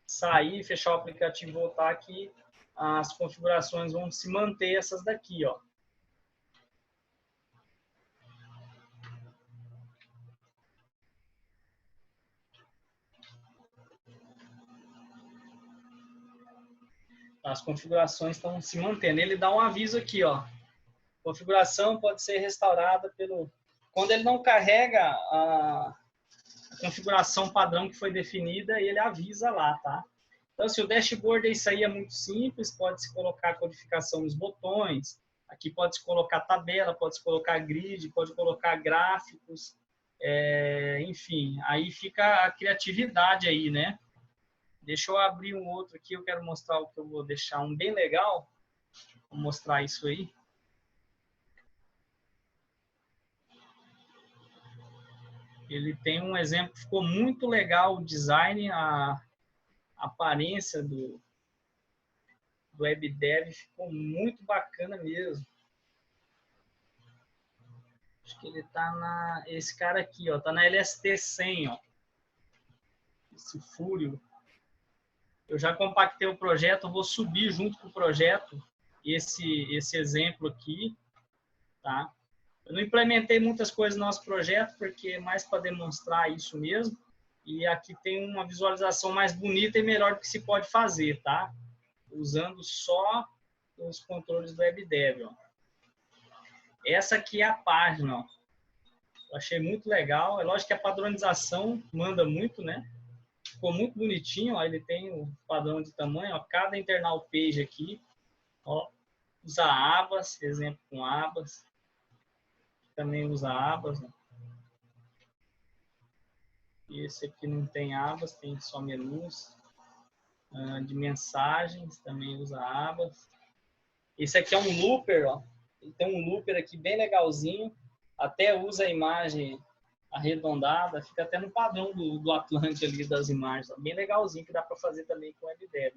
sair, fechar o aplicativo e voltar aqui. As configurações vão se manter essas daqui, ó. As configurações estão se mantendo. Ele dá um aviso aqui, ó. Configuração pode ser restaurada pelo... Quando ele não carrega a configuração padrão que foi definida, ele avisa lá, tá? Então, se o dashboard isso aí é muito simples, pode-se colocar codificação nos botões, aqui pode-se colocar tabela, pode-se colocar grid, pode colocar gráficos, enfim, aí fica a criatividade aí, né? Deixa eu abrir um outro aqui, eu quero mostrar o que eu vou deixar, um bem legal, vou mostrar isso aí. Ele tem um exemplo, ficou muito legal o design, a aparência do WebDev ficou muito bacana mesmo. Acho que ele tá esse cara aqui, ó, tá na LST100, ó. Esse Fúrio. Eu já compactei o projeto, vou subir junto com o projeto esse exemplo aqui, tá? Eu não implementei muitas coisas no nosso projeto, porque é mais para demonstrar isso mesmo. E aqui tem uma visualização mais bonita e melhor do que se pode fazer, tá? Usando só os controles do WebDev, ó. Essa aqui é a página, ó. Eu achei muito legal. É lógico que a padronização manda muito, né? Ficou muito bonitinho, ó. Ele tem o padrão de tamanho, ó. Cada internal page aqui, ó, usa abas, exemplo com abas. Também usa abas, né? Esse aqui não tem abas, tem só menus. De mensagens, também usa abas. Esse aqui é um looper, ó. Ele tem um looper aqui bem legalzinho. Até usa a imagem arredondada, fica até no padrão do Atlante ali das imagens. Bem legalzinho, que dá para fazer também com o WebDev.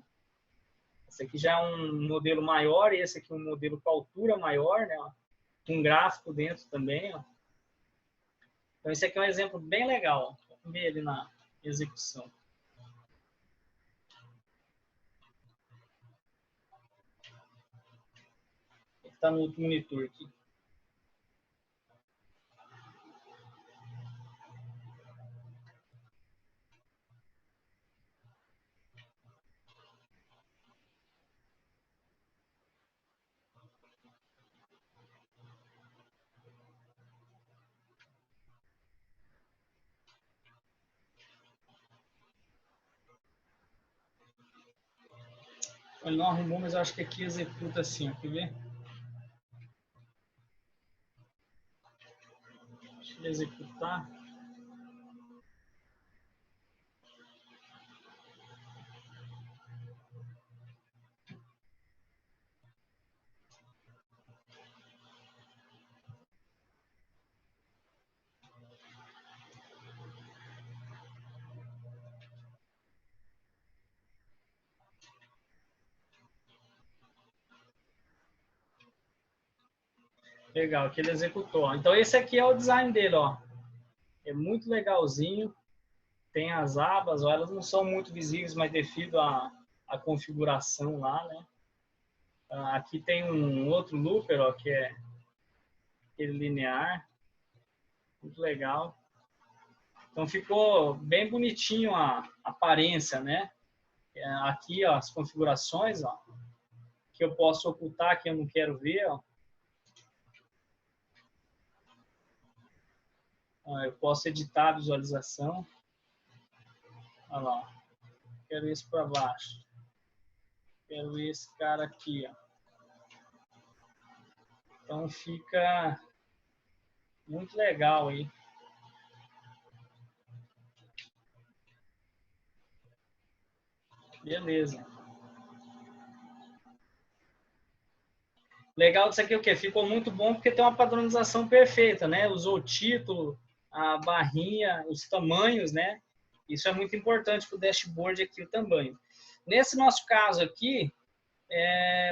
Esse aqui já é um modelo maior, esse aqui é um modelo com altura maior, né? Com gráfico dentro também, ó. Então, esse aqui é um exemplo bem legal. Vamos ver ele na execução. Está no outro monitor aqui. Ele não arrumou, mas eu acho que aqui executa assim, ó. Quer ver? Deixa eu executar. Legal, que ele executou. Então, esse aqui é o design dele, ó. É muito legalzinho. Tem as abas, ó, elas não são muito visíveis, mas devido à configuração lá, né? Aqui tem um outro looper, ó, que é aquele linear. Muito legal. Então, ficou bem bonitinho a aparência, né? Aqui, ó, as configurações, ó, que eu posso ocultar, que eu não quero ver, ó. Eu posso editar a visualização. Olha lá. Quero esse para baixo. Quero esse cara aqui, ó. Então fica muito legal aí. Beleza. Legal disso aqui é o quê? Ficou muito bom porque tem uma padronização perfeita, né? Usou o título, a barrinha, os tamanhos, né? Isso é muito importante para o dashboard aqui, o tamanho. Nesse nosso caso aqui,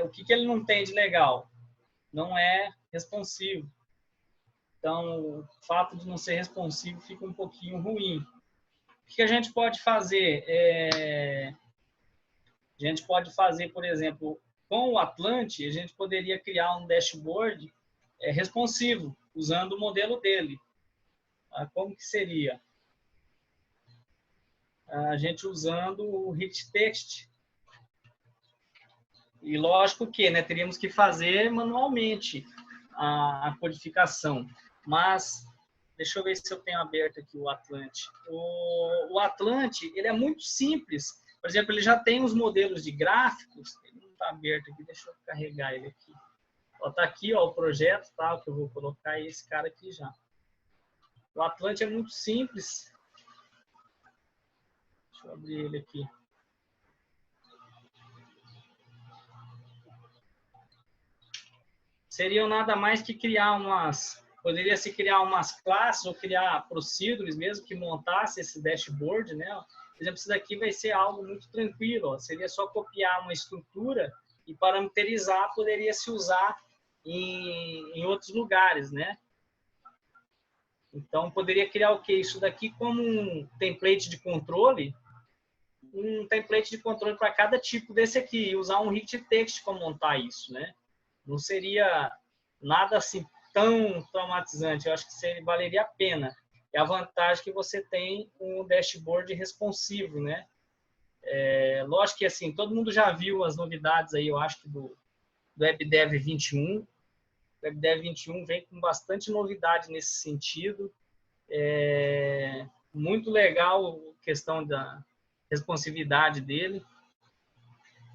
o que ele não tem de legal? Não é responsivo. Então, o fato de não ser responsivo fica um pouquinho ruim. O que a gente pode fazer? A gente pode fazer, por exemplo, com o Atlante, a gente poderia criar um dashboard responsivo, usando o modelo dele. Como que seria? A gente usando o Rich Text. E lógico que, né, teríamos que fazer manualmente a codificação. Mas, deixa eu ver se eu tenho aberto aqui o Atlante. O Atlante, ele é muito simples. Por exemplo, ele já tem os modelos de gráficos. Ele não está aberto aqui, deixa eu carregar ele aqui. Está aqui, ó, o projeto, tá, que eu vou colocar esse cara aqui já. O Atlante é muito simples. Deixa eu abrir ele aqui. Seriam nada mais que criar umas... Poderia-se criar umas classes ou criar procedures mesmo que montasse esse dashboard, né? Por exemplo, isso daqui vai ser algo muito tranquilo. Ó. Seria só copiar uma estrutura e parametrizar, poderia se usar em outros lugares, né? Então, poderia criar o quê? Isso daqui como um template de controle, para cada tipo desse aqui, e usar um rich text para montar isso, né? Não seria nada assim tão traumatizante. Eu acho que valeria a pena. É a vantagem que você tem com o dashboard responsivo, né? Lógico que assim, todo mundo já viu as novidades aí, eu acho que do WebDev 21. O WebDev 21 vem com bastante novidade nesse sentido. Muito legal a questão da responsividade dele.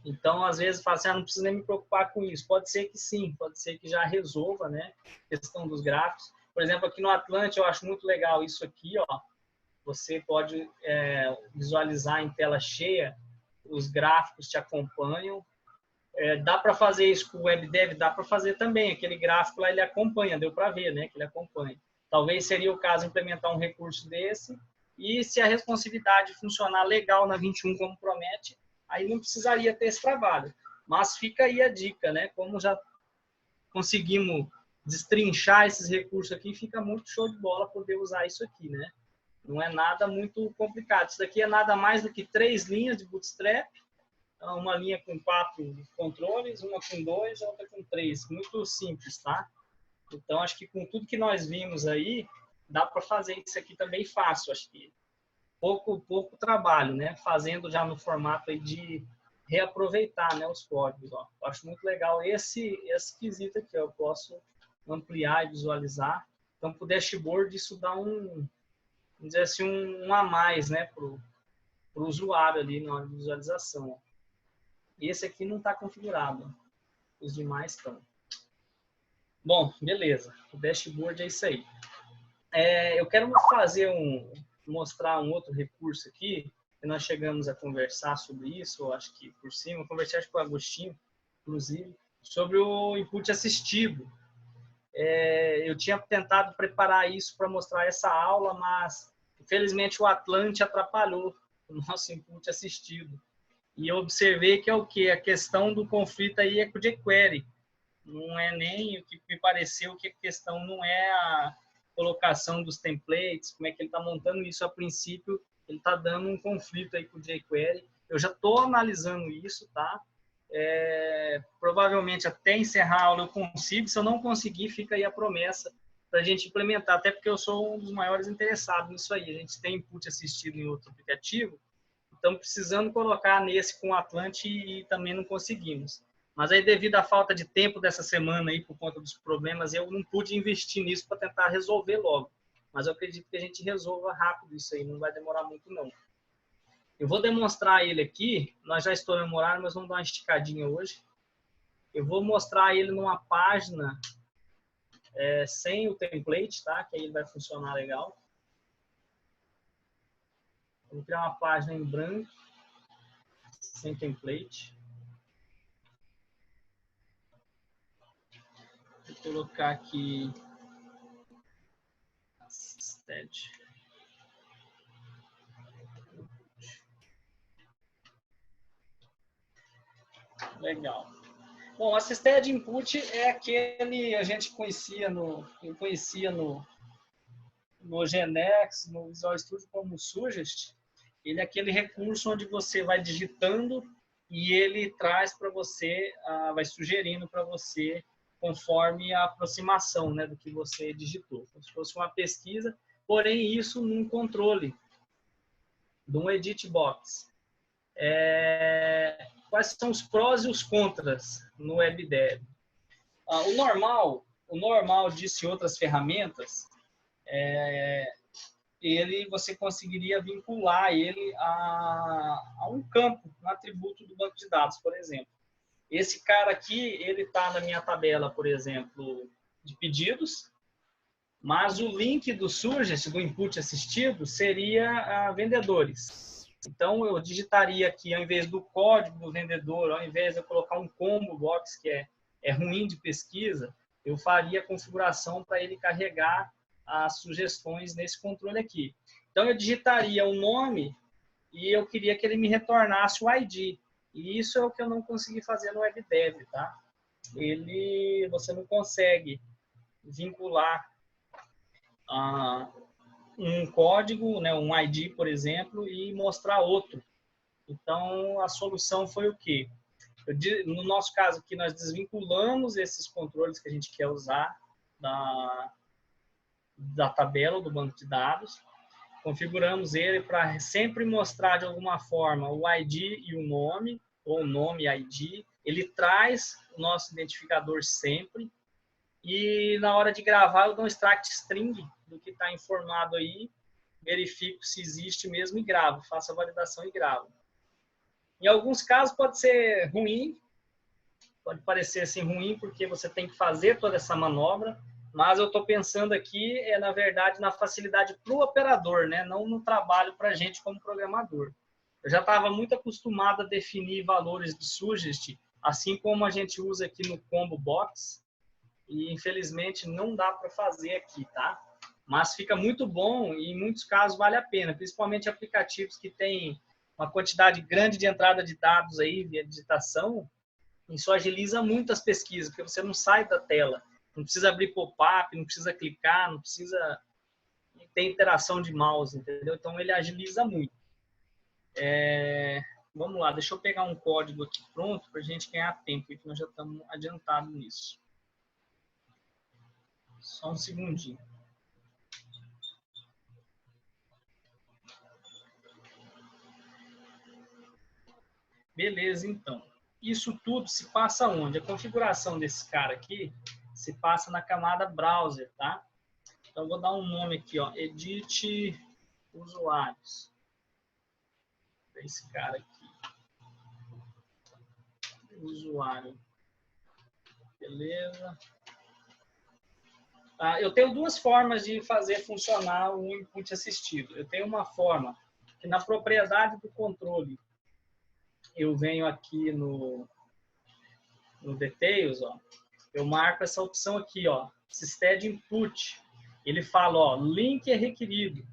Então, às vezes, fala assim, não preciso nem me preocupar com isso. Pode ser que sim, pode ser que já resolva, né? A questão dos gráficos. Por exemplo, aqui no Atlante, eu acho muito legal isso aqui, ó. Você pode visualizar em tela cheia, os gráficos te acompanham. Dá para fazer isso com o WebDev? Dá para fazer também. Aquele gráfico lá, ele acompanha, deu para ver, né? Que ele acompanha. Talvez seria o caso implementar um recurso desse. E se a responsividade funcionar legal na 21, como promete, aí não precisaria ter esse trabalho. Mas fica aí a dica, né? Como já conseguimos destrinchar esses recursos aqui, fica muito show de bola poder usar isso aqui, né? Não é nada muito complicado. Isso daqui é nada mais do que 3 linhas de Bootstrap, uma linha com 4 controles, uma com 2, outra com 3. Muito simples, tá? Então, acho que com tudo que nós vimos aí, dá para fazer isso aqui também fácil. Acho que pouco trabalho, né? Fazendo já no formato aí de reaproveitar, né, os códigos. Ó. Eu acho muito legal esse quesito aqui. Ó. Eu posso ampliar e visualizar. Então, para o dashboard, isso dá vamos dizer assim, um a mais, né, para o usuário ali na hora de visualização. Ó. Esse aqui não está configurado. Os demais estão. Bom, beleza. O dashboard é isso aí. Eu quero mostrar um outro recurso aqui, que nós chegamos a conversar sobre isso, eu acho que por cima, eu conversei acho, com o Agostinho, inclusive, sobre o input assistido. Eu tinha tentado preparar isso para mostrar essa aula, mas infelizmente o Atlante atrapalhou o nosso input assistido. E eu observei que é o quê? A questão do conflito aí é com o jQuery. Não é nem o que me pareceu que a questão não é a colocação dos templates, como é que ele está montando isso a princípio, ele está dando um conflito aí com o jQuery. Eu já estou analisando isso, tá? Provavelmente até encerrar a aula eu consigo, se eu não conseguir, fica aí a promessa para a gente implementar, até porque eu sou um dos maiores interessados nisso aí. A gente tem input assistido em outro aplicativo, estamos precisando colocar nesse com o Atlante e também não conseguimos. Mas aí, devido à falta de tempo dessa semana aí, por conta dos problemas, eu não pude investir nisso para tentar resolver logo. Mas eu acredito que a gente resolva rápido isso aí, não vai demorar muito não. Eu vou demonstrar ele aqui, nós já estouramos o horário, mas vamos dar uma esticadinha hoje. Eu vou mostrar ele numa página sem o template, tá? Que aí ele vai funcionar legal. Vou criar uma página em branco, sem template. Vou colocar aqui assisted. Legal. Bom, assisted input é aquele a gente conhecia eu conhecia no GNX, no Visual Studio como Suggest. Ele é aquele recurso onde você vai digitando e ele traz para você, vai sugerindo para você conforme a aproximação, né, do que você digitou. Como se fosse uma pesquisa, porém isso num controle, de um edit box. Quais são os prós e os contras no WebDev? O normal disso e outras ferramentas, você conseguiria vincular ele a um campo, um atributo do banco de dados, por exemplo. Esse cara aqui, ele está na minha tabela, por exemplo, de pedidos, mas o link do Suggest, do input assistido, seria vendedores. Então, eu digitaria aqui, ao invés do código do vendedor, ao invés de eu colocar um combo box, que é ruim de pesquisa, eu faria a configuração para ele carregar as sugestões nesse controle aqui. Então, eu digitaria o nome e eu queria que ele me retornasse o ID. E isso é o que eu não consegui fazer no WebDev, tá? Você não consegue vincular um código, né, um ID, por exemplo, e mostrar outro. Então, a solução foi o quê? No nosso caso aqui, nós desvinculamos esses controles que a gente quer usar da tabela do banco de dados, configuramos ele para sempre mostrar de alguma forma o ID e o nome, ou nome e ID. Ele traz o nosso identificador sempre, e na hora de gravar eu dou um extract string do que está informado aí, verifico se existe mesmo e gravo, faço a validação e gravo. Em alguns casos pode ser ruim, pode parecer assim ruim porque você tem que fazer toda essa manobra, mas eu estou pensando aqui, na verdade, na facilidade para o operador, né? Não no trabalho para a gente como programador. Eu já estava muito acostumado a definir valores de suggest, assim como a gente usa aqui no Combo Box, e infelizmente não dá para fazer aqui, tá? Mas fica muito bom e em muitos casos vale a pena, principalmente aplicativos que têm uma quantidade grande de entrada de dados aí via digitação. Isso agiliza muito as pesquisas, porque você não sai da tela. Não precisa abrir pop-up, não precisa clicar, não precisa ter interação de mouse, entendeu? Então, ele agiliza muito. Vamos lá, deixa eu pegar um código aqui pronto para a gente ganhar tempo, que nós já estamos adiantados nisso. Só um segundinho. Beleza, então. Isso tudo se passa onde? A configuração desse cara aqui se passa na camada browser, tá? Então, eu vou dar um nome aqui, ó, edit usuários. Esse cara aqui. Usuário. Beleza. Eu tenho duas formas de fazer funcionar o input assistido. Eu tenho uma forma que na propriedade do controle, eu venho aqui no Details, ó, eu marco essa opção aqui, ó, System Input. Ele fala, ó, link é requerido.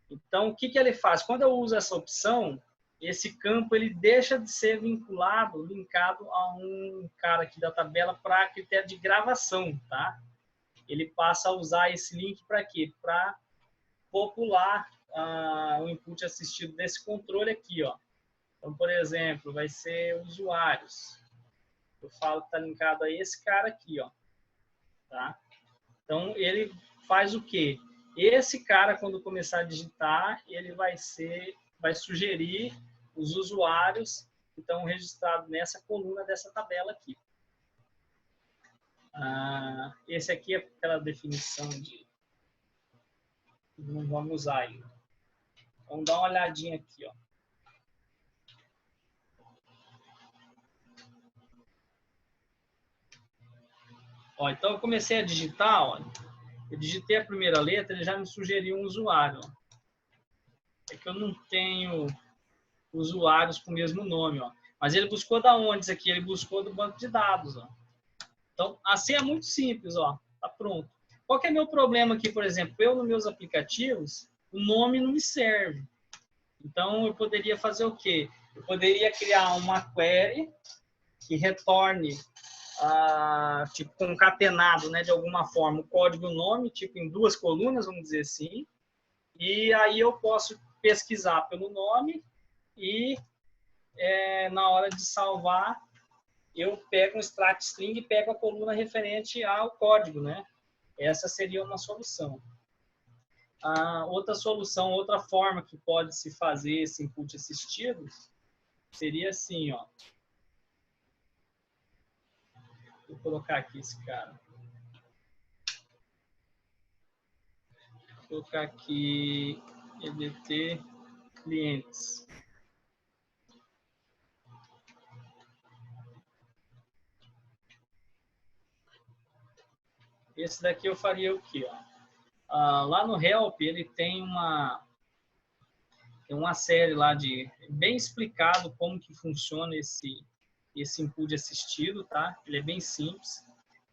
Então, o que ele faz? Quando eu uso essa opção, esse campo ele deixa de ser vinculado, linkado a um cara aqui da tabela para critério de gravação, tá? Ele passa a usar esse link para quê? Para popular o input assistido desse controle aqui, ó. Então, por exemplo, vai ser usuários. Eu falo que está linkado a esse cara aqui, ó. Tá? Então, ele faz o quê? Esse cara, quando começar a digitar, ele vai sugerir os usuários que estão registrados nessa coluna dessa tabela aqui. Esse aqui é aquela definição de... Não vamos usar ainda. Vamos dar uma olhadinha aqui, ó. Então, eu comecei a digitar, ó. Eu digitei a primeira letra, ele já me sugeriu um usuário. Ó. É que eu não tenho usuários com o mesmo nome, ó. Mas ele buscou da onde isso aqui? Ele buscou do banco de dados, ó. Então, assim é muito simples, ó. Tá pronto. Qual que é meu problema aqui, por exemplo? Eu, nos meus aplicativos, o nome não me serve. Então, eu poderia fazer o quê? Eu poderia criar uma query que retorne tipo concatenado, né, de alguma forma, o código e o nome, tipo em duas colunas, vamos dizer assim, e aí eu posso pesquisar pelo nome e na hora de salvar, eu pego um extract string e pego a coluna referente ao código, né? Essa seria uma solução. Outra solução, outra forma que pode se fazer esse input assistido seria assim, ó. Vou colocar aqui esse cara. Vou colocar aqui EDT clientes. Esse daqui eu faria o quê? Lá no Help, ele tem uma série lá de bem explicado como que funciona esse input assistido, tá? Ele é bem simples.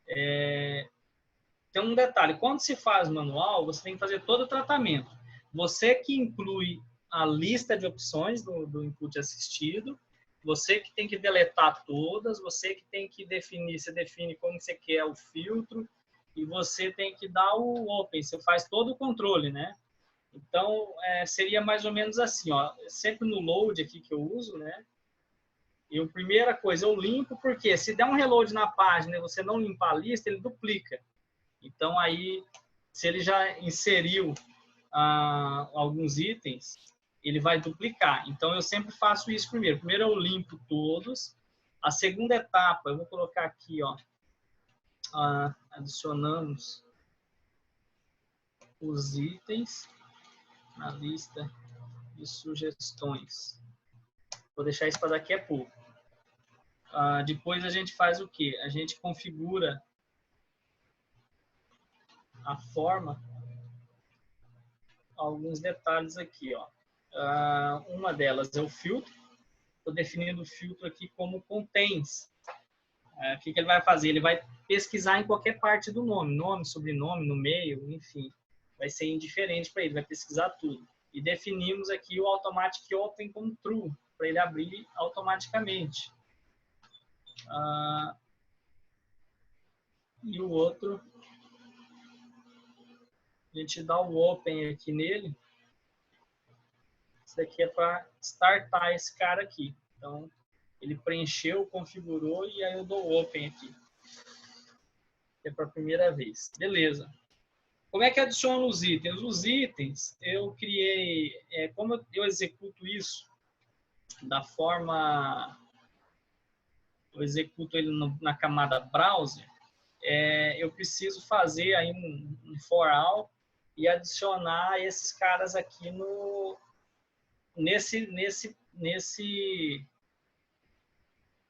Tem um detalhe, quando se faz manual, você tem que fazer todo o tratamento. Você que inclui a lista de opções do input assistido, você que tem que deletar todas, você que tem que definir, você define como você quer o filtro, e você tem que dar o open, você faz todo o controle, né? Então, seria mais ou menos assim, ó, sempre no load aqui que eu uso, né? E a primeira coisa, eu limpo, porque se der um reload na página e você não limpar a lista, ele duplica. Então, aí, se ele já inseriu alguns itens, ele vai duplicar. Então, eu sempre faço isso primeiro. Primeiro, eu limpo todos. A segunda etapa, eu vou colocar aqui, ó, adicionamos os itens na lista de sugestões. Vou deixar isso para daqui a pouco. Depois, a gente faz o quê? A gente configura a forma, alguns detalhes aqui, ó. Uma delas é o filtro. Estou definindo o filtro aqui como contains. O que ele vai fazer? Ele vai pesquisar em qualquer parte do nome, sobrenome, no meio, enfim. Vai ser indiferente para ele, vai pesquisar tudo. E definimos aqui o automatic open como true, para ele abrir automaticamente. E o outro, a gente dá o open aqui nele. Isso daqui é para startar esse cara aqui. Então, ele preencheu, configurou e aí eu dou open aqui. É para a primeira vez. Beleza. Como é que adiciono os itens? Os itens, eu criei... como eu executo isso? Da forma... Eu executo ele na camada browser. Eu preciso fazer aí um for all e adicionar esses caras aqui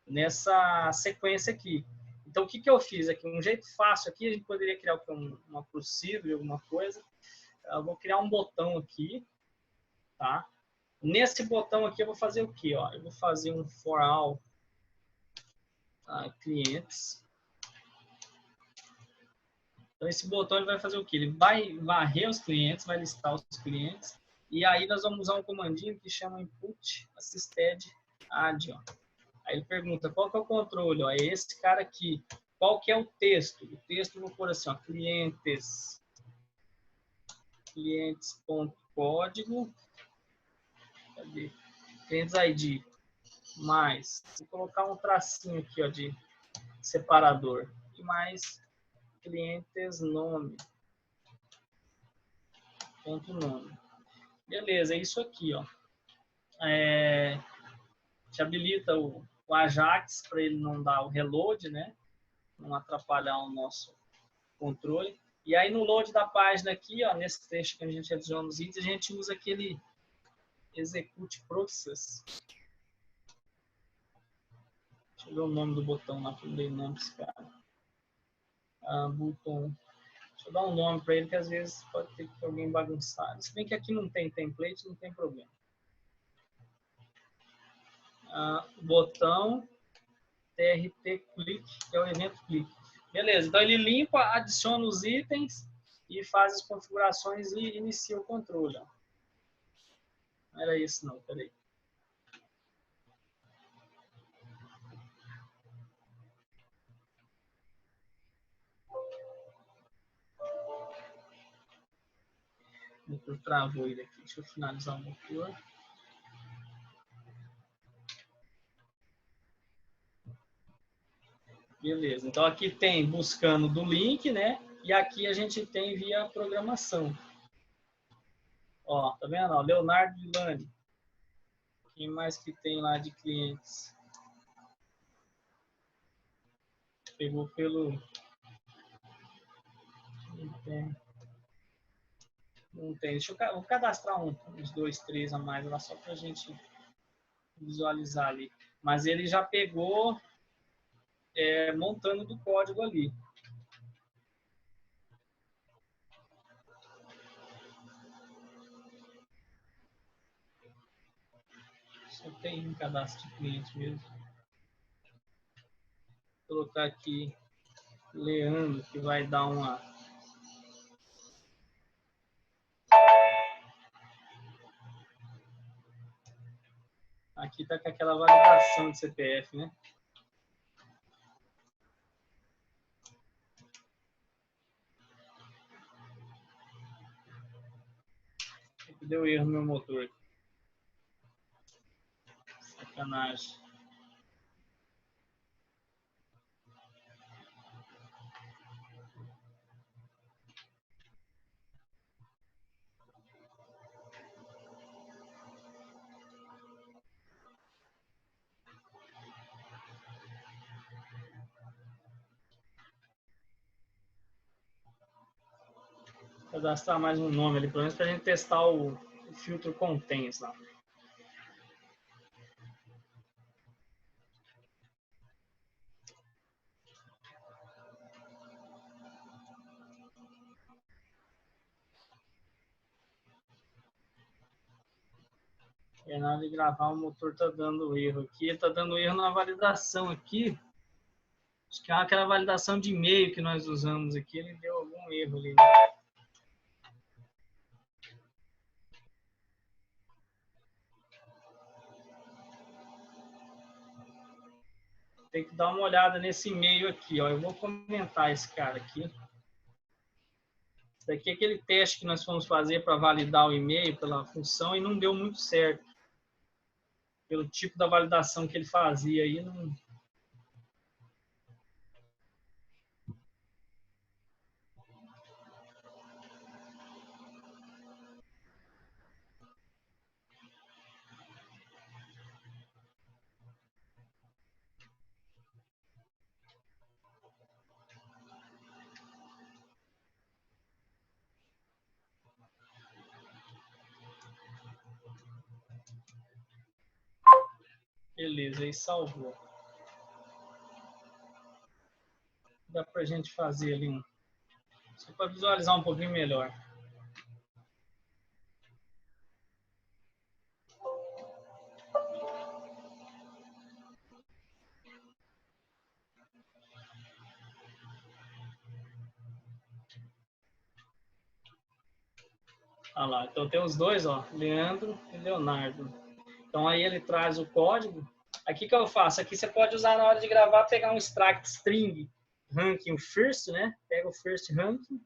nessa sequência aqui. Então, o que eu fiz aqui? Um jeito fácil aqui, a gente poderia criar uma possível, alguma coisa. Eu vou criar um botão aqui, tá? Nesse botão aqui eu vou fazer o quê? Ó? Eu vou fazer um for all clientes. Então, esse botão ele vai fazer o quê? Ele vai varrer os clientes, vai listar os clientes. E aí nós vamos usar um comandinho que chama input assisted add. Ó. Aí ele pergunta, qual que é o controle? Ó, é esse cara aqui. Qual que é o texto? O texto eu vou pôr assim, ó, clientes.código. Cadê? Clientes ID. Mais. Vou colocar um tracinho aqui, ó, de separador. E mais clientes nome. Ponto nome. Beleza, é isso aqui, ó. A gente habilita o Ajax para ele não dar o reload, né? Não atrapalhar o nosso controle. E aí no load da página aqui, ó, nesse trecho que a gente adiciona os itens, a gente usa aquele execute process. Deixa eu ver o nome do botão lá, que eu não dei nome para esse cara. Botão. Deixa eu dar um nome para ele, que às vezes pode ter que alguém bagunçar. Se bem que aqui não tem template, não tem problema. Botão TRT click, que é o evento click. Beleza, então ele limpa, adiciona os itens e faz as configurações e inicia o controle. Ó. Não era isso não, peraí. O motor travou ele aqui. Deixa eu finalizar o motor. Beleza, então aqui tem buscando do link, né? E aqui a gente tem via programação. Ó, tá vendo? Ó, Leonardo Vilani. Quem mais que tem lá de clientes? Pegou pelo... Não tem. Não tem. Vou cadastrar uns 2, 3 a mais lá só pra gente visualizar ali. Mas ele já pegou montando do código ali. Só tem um cadastro de cliente mesmo. Vou colocar aqui Leandro, que vai dar uma... Aqui tá com aquela validação de CPF, né? Deu erro no meu motor. Sacanagem. Vou cadastrar mais um nome ali, pelo menos para a gente testar o filtro contents lá. É na hora de gravar, o motor tá dando erro aqui. Tá dando erro na validação aqui. Acho que é aquela validação de e-mail que nós usamos aqui, ele deu algum erro ali. Né? Tem que dar uma olhada nesse e-mail aqui. Ó. Eu vou comentar esse cara aqui. Esse daqui é aquele teste que nós fomos fazer para validar o e-mail pela função e não deu muito certo. Pelo tipo da validação que ele fazia aí, não... Beleza, aí salvou. dá para a gente fazer ali só para visualizar um pouquinho melhor. Olha lá, então tem os dois, ó, Leandro e Leonardo. Então aí ele traz o código. Aqui que eu faço, aqui você pode usar na hora de gravar, pegar um extract string ranking first, né? Pega o first ranking,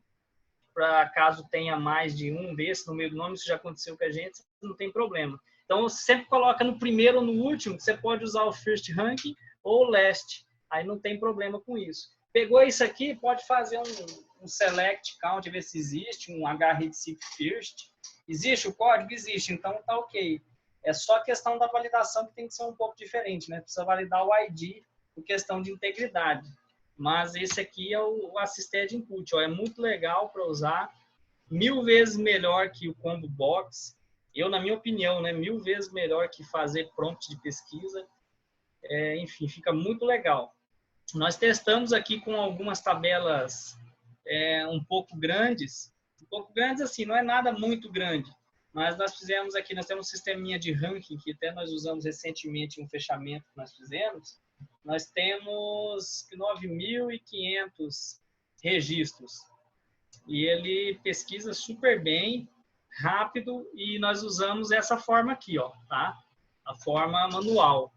para caso tenha mais de um desse no meio do nome, isso já aconteceu com a gente, não tem problema. Então sempre coloca no primeiro ou no último, você pode usar o first ranking ou o last, aí não tem problema com isso. Pegou isso aqui, pode fazer um select count, ver se existe, um hrediff first. Existe o código? Existe, então tá ok. É só a questão da validação que tem que ser um pouco diferente, né? Precisa validar o ID por questão de integridade. Mas esse aqui é o Assisted Input, ó, é muito legal para usar, 1000 vezes melhor que o Combo Box. Eu, na minha opinião, né, 1000 vezes melhor que fazer prompt de pesquisa. Enfim, fica muito legal. Nós testamos aqui com algumas tabelas um pouco grandes assim, não é nada muito grande, mas nós fizemos aqui, nós temos um sisteminha de ranking que até nós usamos recentemente, um fechamento que nós fizemos. Nós temos 9.500 registros e ele pesquisa super bem, rápido, e nós usamos essa forma aqui, ó, tá? A forma manual,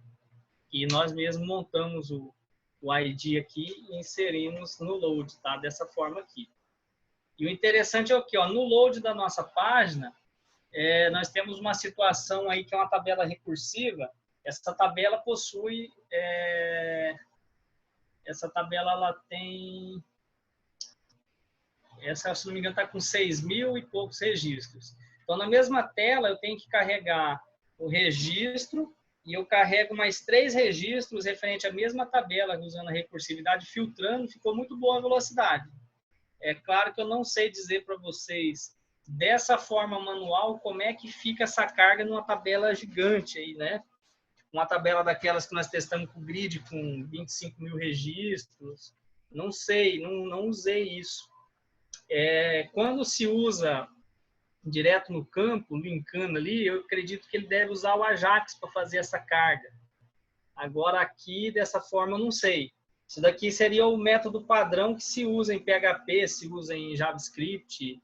e nós mesmos montamos o ID aqui e inserimos no load, tá? Dessa forma aqui. E o interessante é o que, ó, no load da nossa página, nós temos uma situação aí que é uma tabela recursiva. Essa tabela possui, essa tabela ela tem, essa, se não me engano, está com 6.000 e poucos registros. Então, na mesma tela, eu tenho que carregar o registro e eu carrego mais 3 registros referente à mesma tabela, usando a recursividade, filtrando, ficou muito boa a velocidade. É claro que eu não sei dizer para vocês, dessa forma manual, como é que fica essa carga numa tabela gigante aí, né? Uma tabela daquelas que nós testamos com o grid, com 25.000 registros. Não sei, não usei isso. Quando se usa direto no campo, linkando ali, eu acredito que ele deve usar o Ajax para fazer essa carga. Agora aqui, dessa forma, eu não sei. Isso daqui seria o método padrão que se usa em PHP, se usa em JavaScript.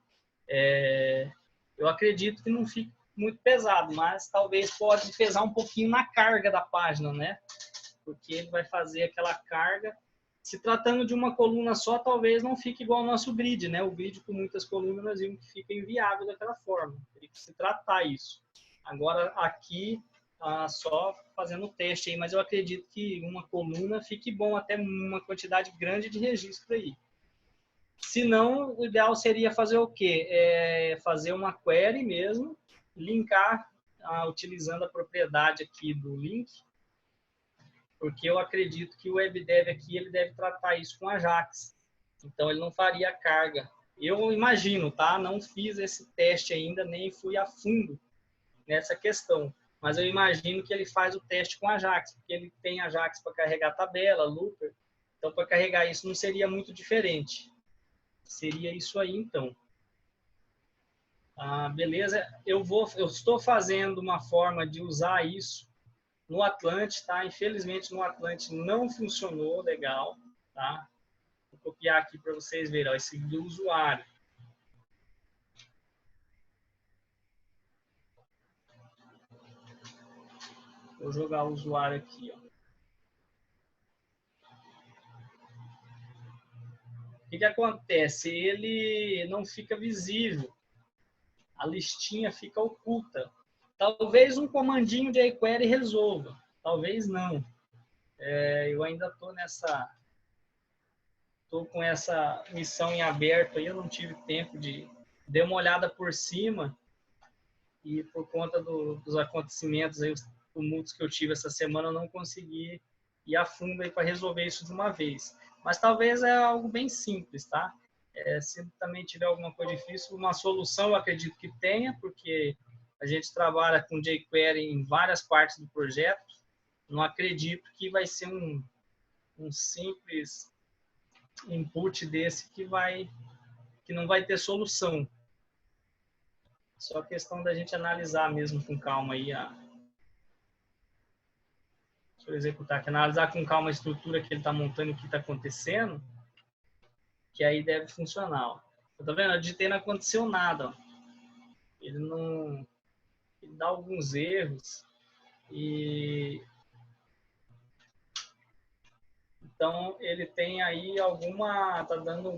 Eu acredito que não fique muito pesado, mas talvez pode pesar um pouquinho na carga da página, né? Porque ele vai fazer aquela carga. Se tratando de uma coluna só, talvez não fique igual ao nosso grid, né? O grid com muitas colunas, nós vimos que fica inviável daquela forma. Tem que se tratar isso. Agora, aqui, só fazendo o teste aí, mas eu acredito que uma coluna fique bom até uma quantidade grande de registro aí. Se não, o ideal seria fazer o quê? Fazer uma query mesmo, linkar, utilizando a propriedade aqui do link, porque eu acredito que o WebDev aqui ele deve tratar isso com Ajax. Então, ele não faria carga. Eu imagino, tá? Não fiz esse teste ainda, nem fui a fundo nessa questão. Mas eu imagino que ele faz o teste com Ajax, porque ele tem Ajax para carregar tabela, looper. Então, para carregar isso não seria muito diferente. Seria isso aí, então. Beleza? Eu estou fazendo uma forma de usar isso no Atlante, tá? Infelizmente, no Atlante não funcionou legal, tá? Vou copiar aqui para vocês verem, ó, esse do usuário. Vou jogar o usuário aqui, ó. O que acontece? Ele não fica visível. A listinha fica oculta. Talvez um comandinho de jQuery resolva. Talvez não. Eu ainda estou com essa missão em aberto aí, eu não tive tempo de dar uma olhada por cima e por conta dos acontecimentos aí, os tumultos que eu tive essa semana, eu não consegui ir a fundo aí para resolver isso de uma vez. Mas talvez é algo bem simples, tá? Se também tiver alguma coisa difícil, uma solução eu acredito que tenha, porque a gente trabalha com jQuery em várias partes do projeto. Não acredito que vai ser um simples input desse que não vai ter solução. Só questão da gente analisar mesmo com calma aí deixa eu executar aqui, analisar com calma a estrutura que ele está montando e o que está acontecendo, que aí deve funcionar. Ó. Tá vendo? Eu digitei, não aconteceu nada. Ó. Ele dá alguns erros e então ele tem aí tá dando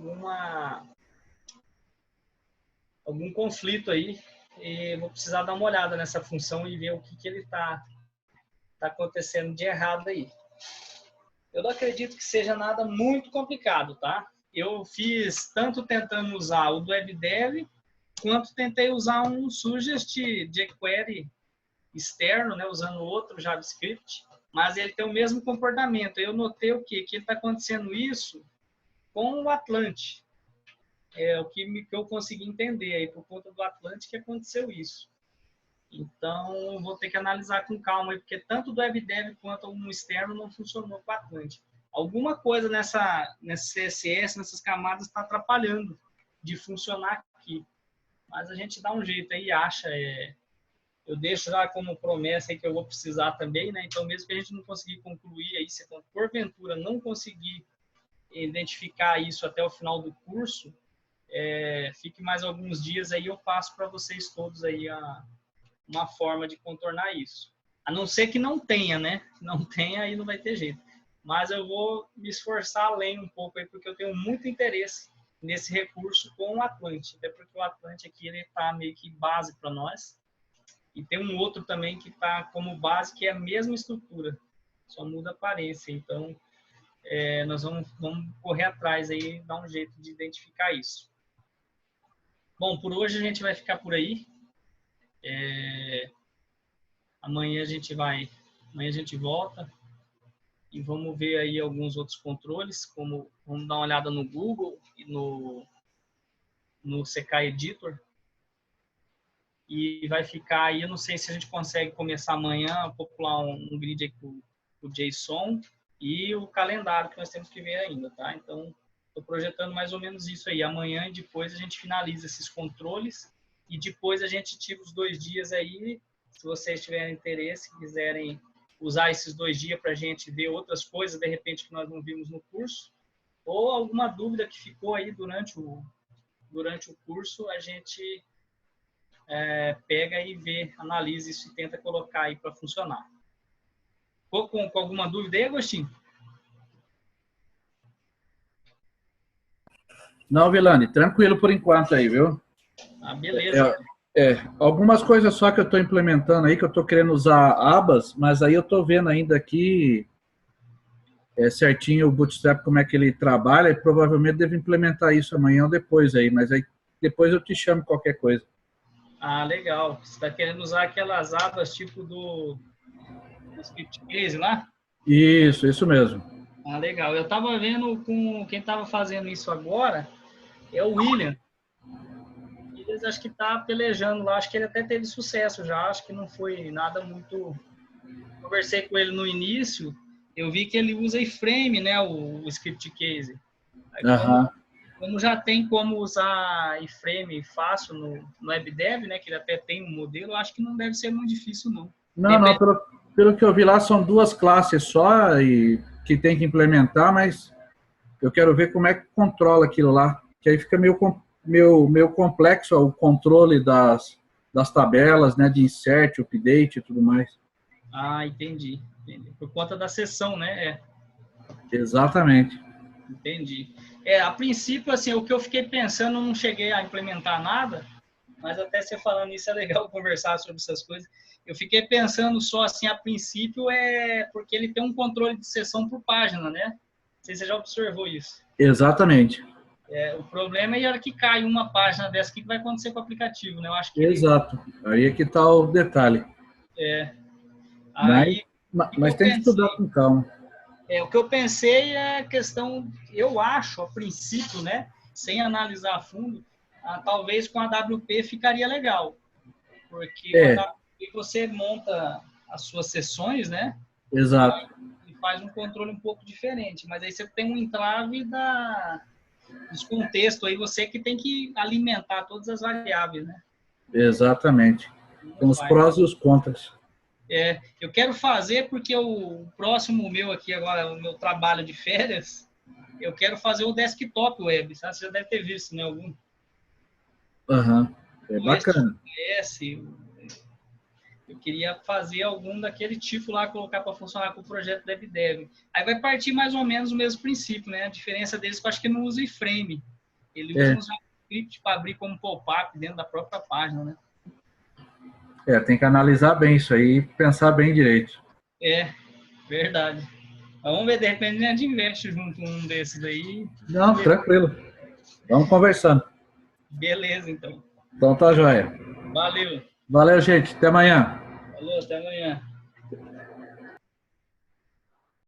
algum conflito aí e vou precisar dar uma olhada nessa função e ver o que ele tá acontecendo de errado aí. Eu não acredito que seja nada muito complicado, tá? Eu fiz tanto tentando usar o do WebDev, quanto tentei usar um suggest jQuery externo, né, usando outro JavaScript, mas ele tem o mesmo comportamento. Eu notei o quê? Que ele está acontecendo isso com o Atlante. É o que eu consegui entender aí, por conta do Atlante que aconteceu isso. Então, vou ter que analisar com calma, aí, porque tanto do WebDev quanto um externo não funcionou com o Atlante. Alguma coisa nesse CSS, nessas camadas, está atrapalhando de funcionar aqui. Mas a gente dá um jeito aí, acha. Eu deixo já como promessa aí que eu vou precisar também, né? Então, mesmo que a gente não conseguir concluir aí, se porventura não conseguir identificar isso até o final do curso, fique mais alguns dias aí, eu passo para vocês todos aí uma forma de contornar isso. A não ser que não tenha, né? Não tenha, aí não vai ter jeito. Mas eu vou me esforçar além um pouco aí, porque eu tenho muito interesse nesse recurso com o Atlante. Até porque o Atlante aqui, ele tá meio que base para nós. E tem um outro também que está como base, que é a mesma estrutura. Só muda a aparência. Então, nós vamos correr atrás aí, dar um jeito de identificar isso. Bom, por hoje a gente vai ficar por aí. Amanhã a gente volta e vamos ver aí alguns outros controles, como vamos dar uma olhada no Google e no CK Editor. E vai ficar aí, eu não sei se a gente consegue começar amanhã a popular um grid aí com o JSON e o calendário que nós temos que ver ainda, tá? Então, estou projetando mais ou menos isso aí. Amanhã e depois a gente finaliza esses controles e depois a gente tira os 2 dias aí. Se vocês tiverem interesse, quiserem usar esses 2 dias para a gente ver outras coisas, de repente, que nós não vimos no curso, ou alguma dúvida que ficou aí durante o curso, a gente pega e vê, analisa isso e tenta colocar aí para funcionar. Ficou com alguma dúvida aí, Agostinho? Não, Vilani, tranquilo por enquanto aí, viu? Ah, beleza. Algumas coisas só que eu estou implementando aí, que eu estou querendo usar abas, mas aí eu estou vendo ainda aqui certinho o Bootstrap, como é que ele trabalha, e provavelmente devo implementar isso amanhã ou depois aí, mas aí depois eu te chamo qualquer coisa. Ah, legal. Você está querendo usar aquelas abas tipo do Script Case lá? Isso mesmo. Ah, legal. Eu estava vendo com quem estava fazendo isso agora, é o William. Eles acho que está pelejando lá, acho que ele até teve sucesso já, acho que não foi nada muito... Conversei com ele no início, eu vi que ele usa iframe, né, o Script Case. Aí, como já tem como usar iframe fácil no WebDev, né, que ele até tem um modelo, acho que não deve ser muito difícil, não. Não, pelo que eu vi lá, são 2 classes só e que tem que implementar, mas eu quero ver como é que controla aquilo lá, que aí fica meio complexo o controle das tabelas, né, de insert, update e tudo mais. Ah, entendi. Por conta da sessão, né? Exatamente. Entendi. A princípio, assim, o que eu fiquei pensando, não cheguei a implementar nada, mas até você falando isso é legal conversar sobre essas coisas. Eu fiquei pensando só, assim, a princípio, porque ele tem um controle de sessão por página, né? Não sei se você já observou isso. Exatamente. O problema é a hora que cai uma página dessa, o que vai acontecer com o aplicativo, né? Eu acho que Exato. Aí é que está o detalhe. Mas tem que estudar com calma. O que eu pensei é a questão, eu acho, a princípio, né, sem analisar a fundo, talvez com a WP ficaria legal. Porque com a WP você monta as suas sessões, né? Exato. E faz um controle um pouco diferente, mas aí você tem um entrave dos contextos, aí você que tem que alimentar todas as variáveis, né? Exatamente. Com os prós e os contras. Eu quero fazer porque o próximo meu aqui agora, o meu trabalho de férias, eu quero fazer o desktop web, sabe? Você já deve ter visto, né? Algum. Aham. É bacana. Eu queria fazer algum daquele tipo lá, colocar para funcionar com o projeto DevDev. Aí vai partir mais ou menos o mesmo princípio, né? A diferença deles, eu acho que não usa iframe. Ele usa um JavaScript para abrir como pop-up dentro da própria página, né? Tem que analisar bem isso aí e pensar bem direito. Verdade. Vamos ver, de repente a gente investe junto um desses aí. Não, tranquilo. Vamos conversando. Beleza, então. Então tá joia. Valeu. Valeu, gente. Até amanhã. Falou, até amanhã.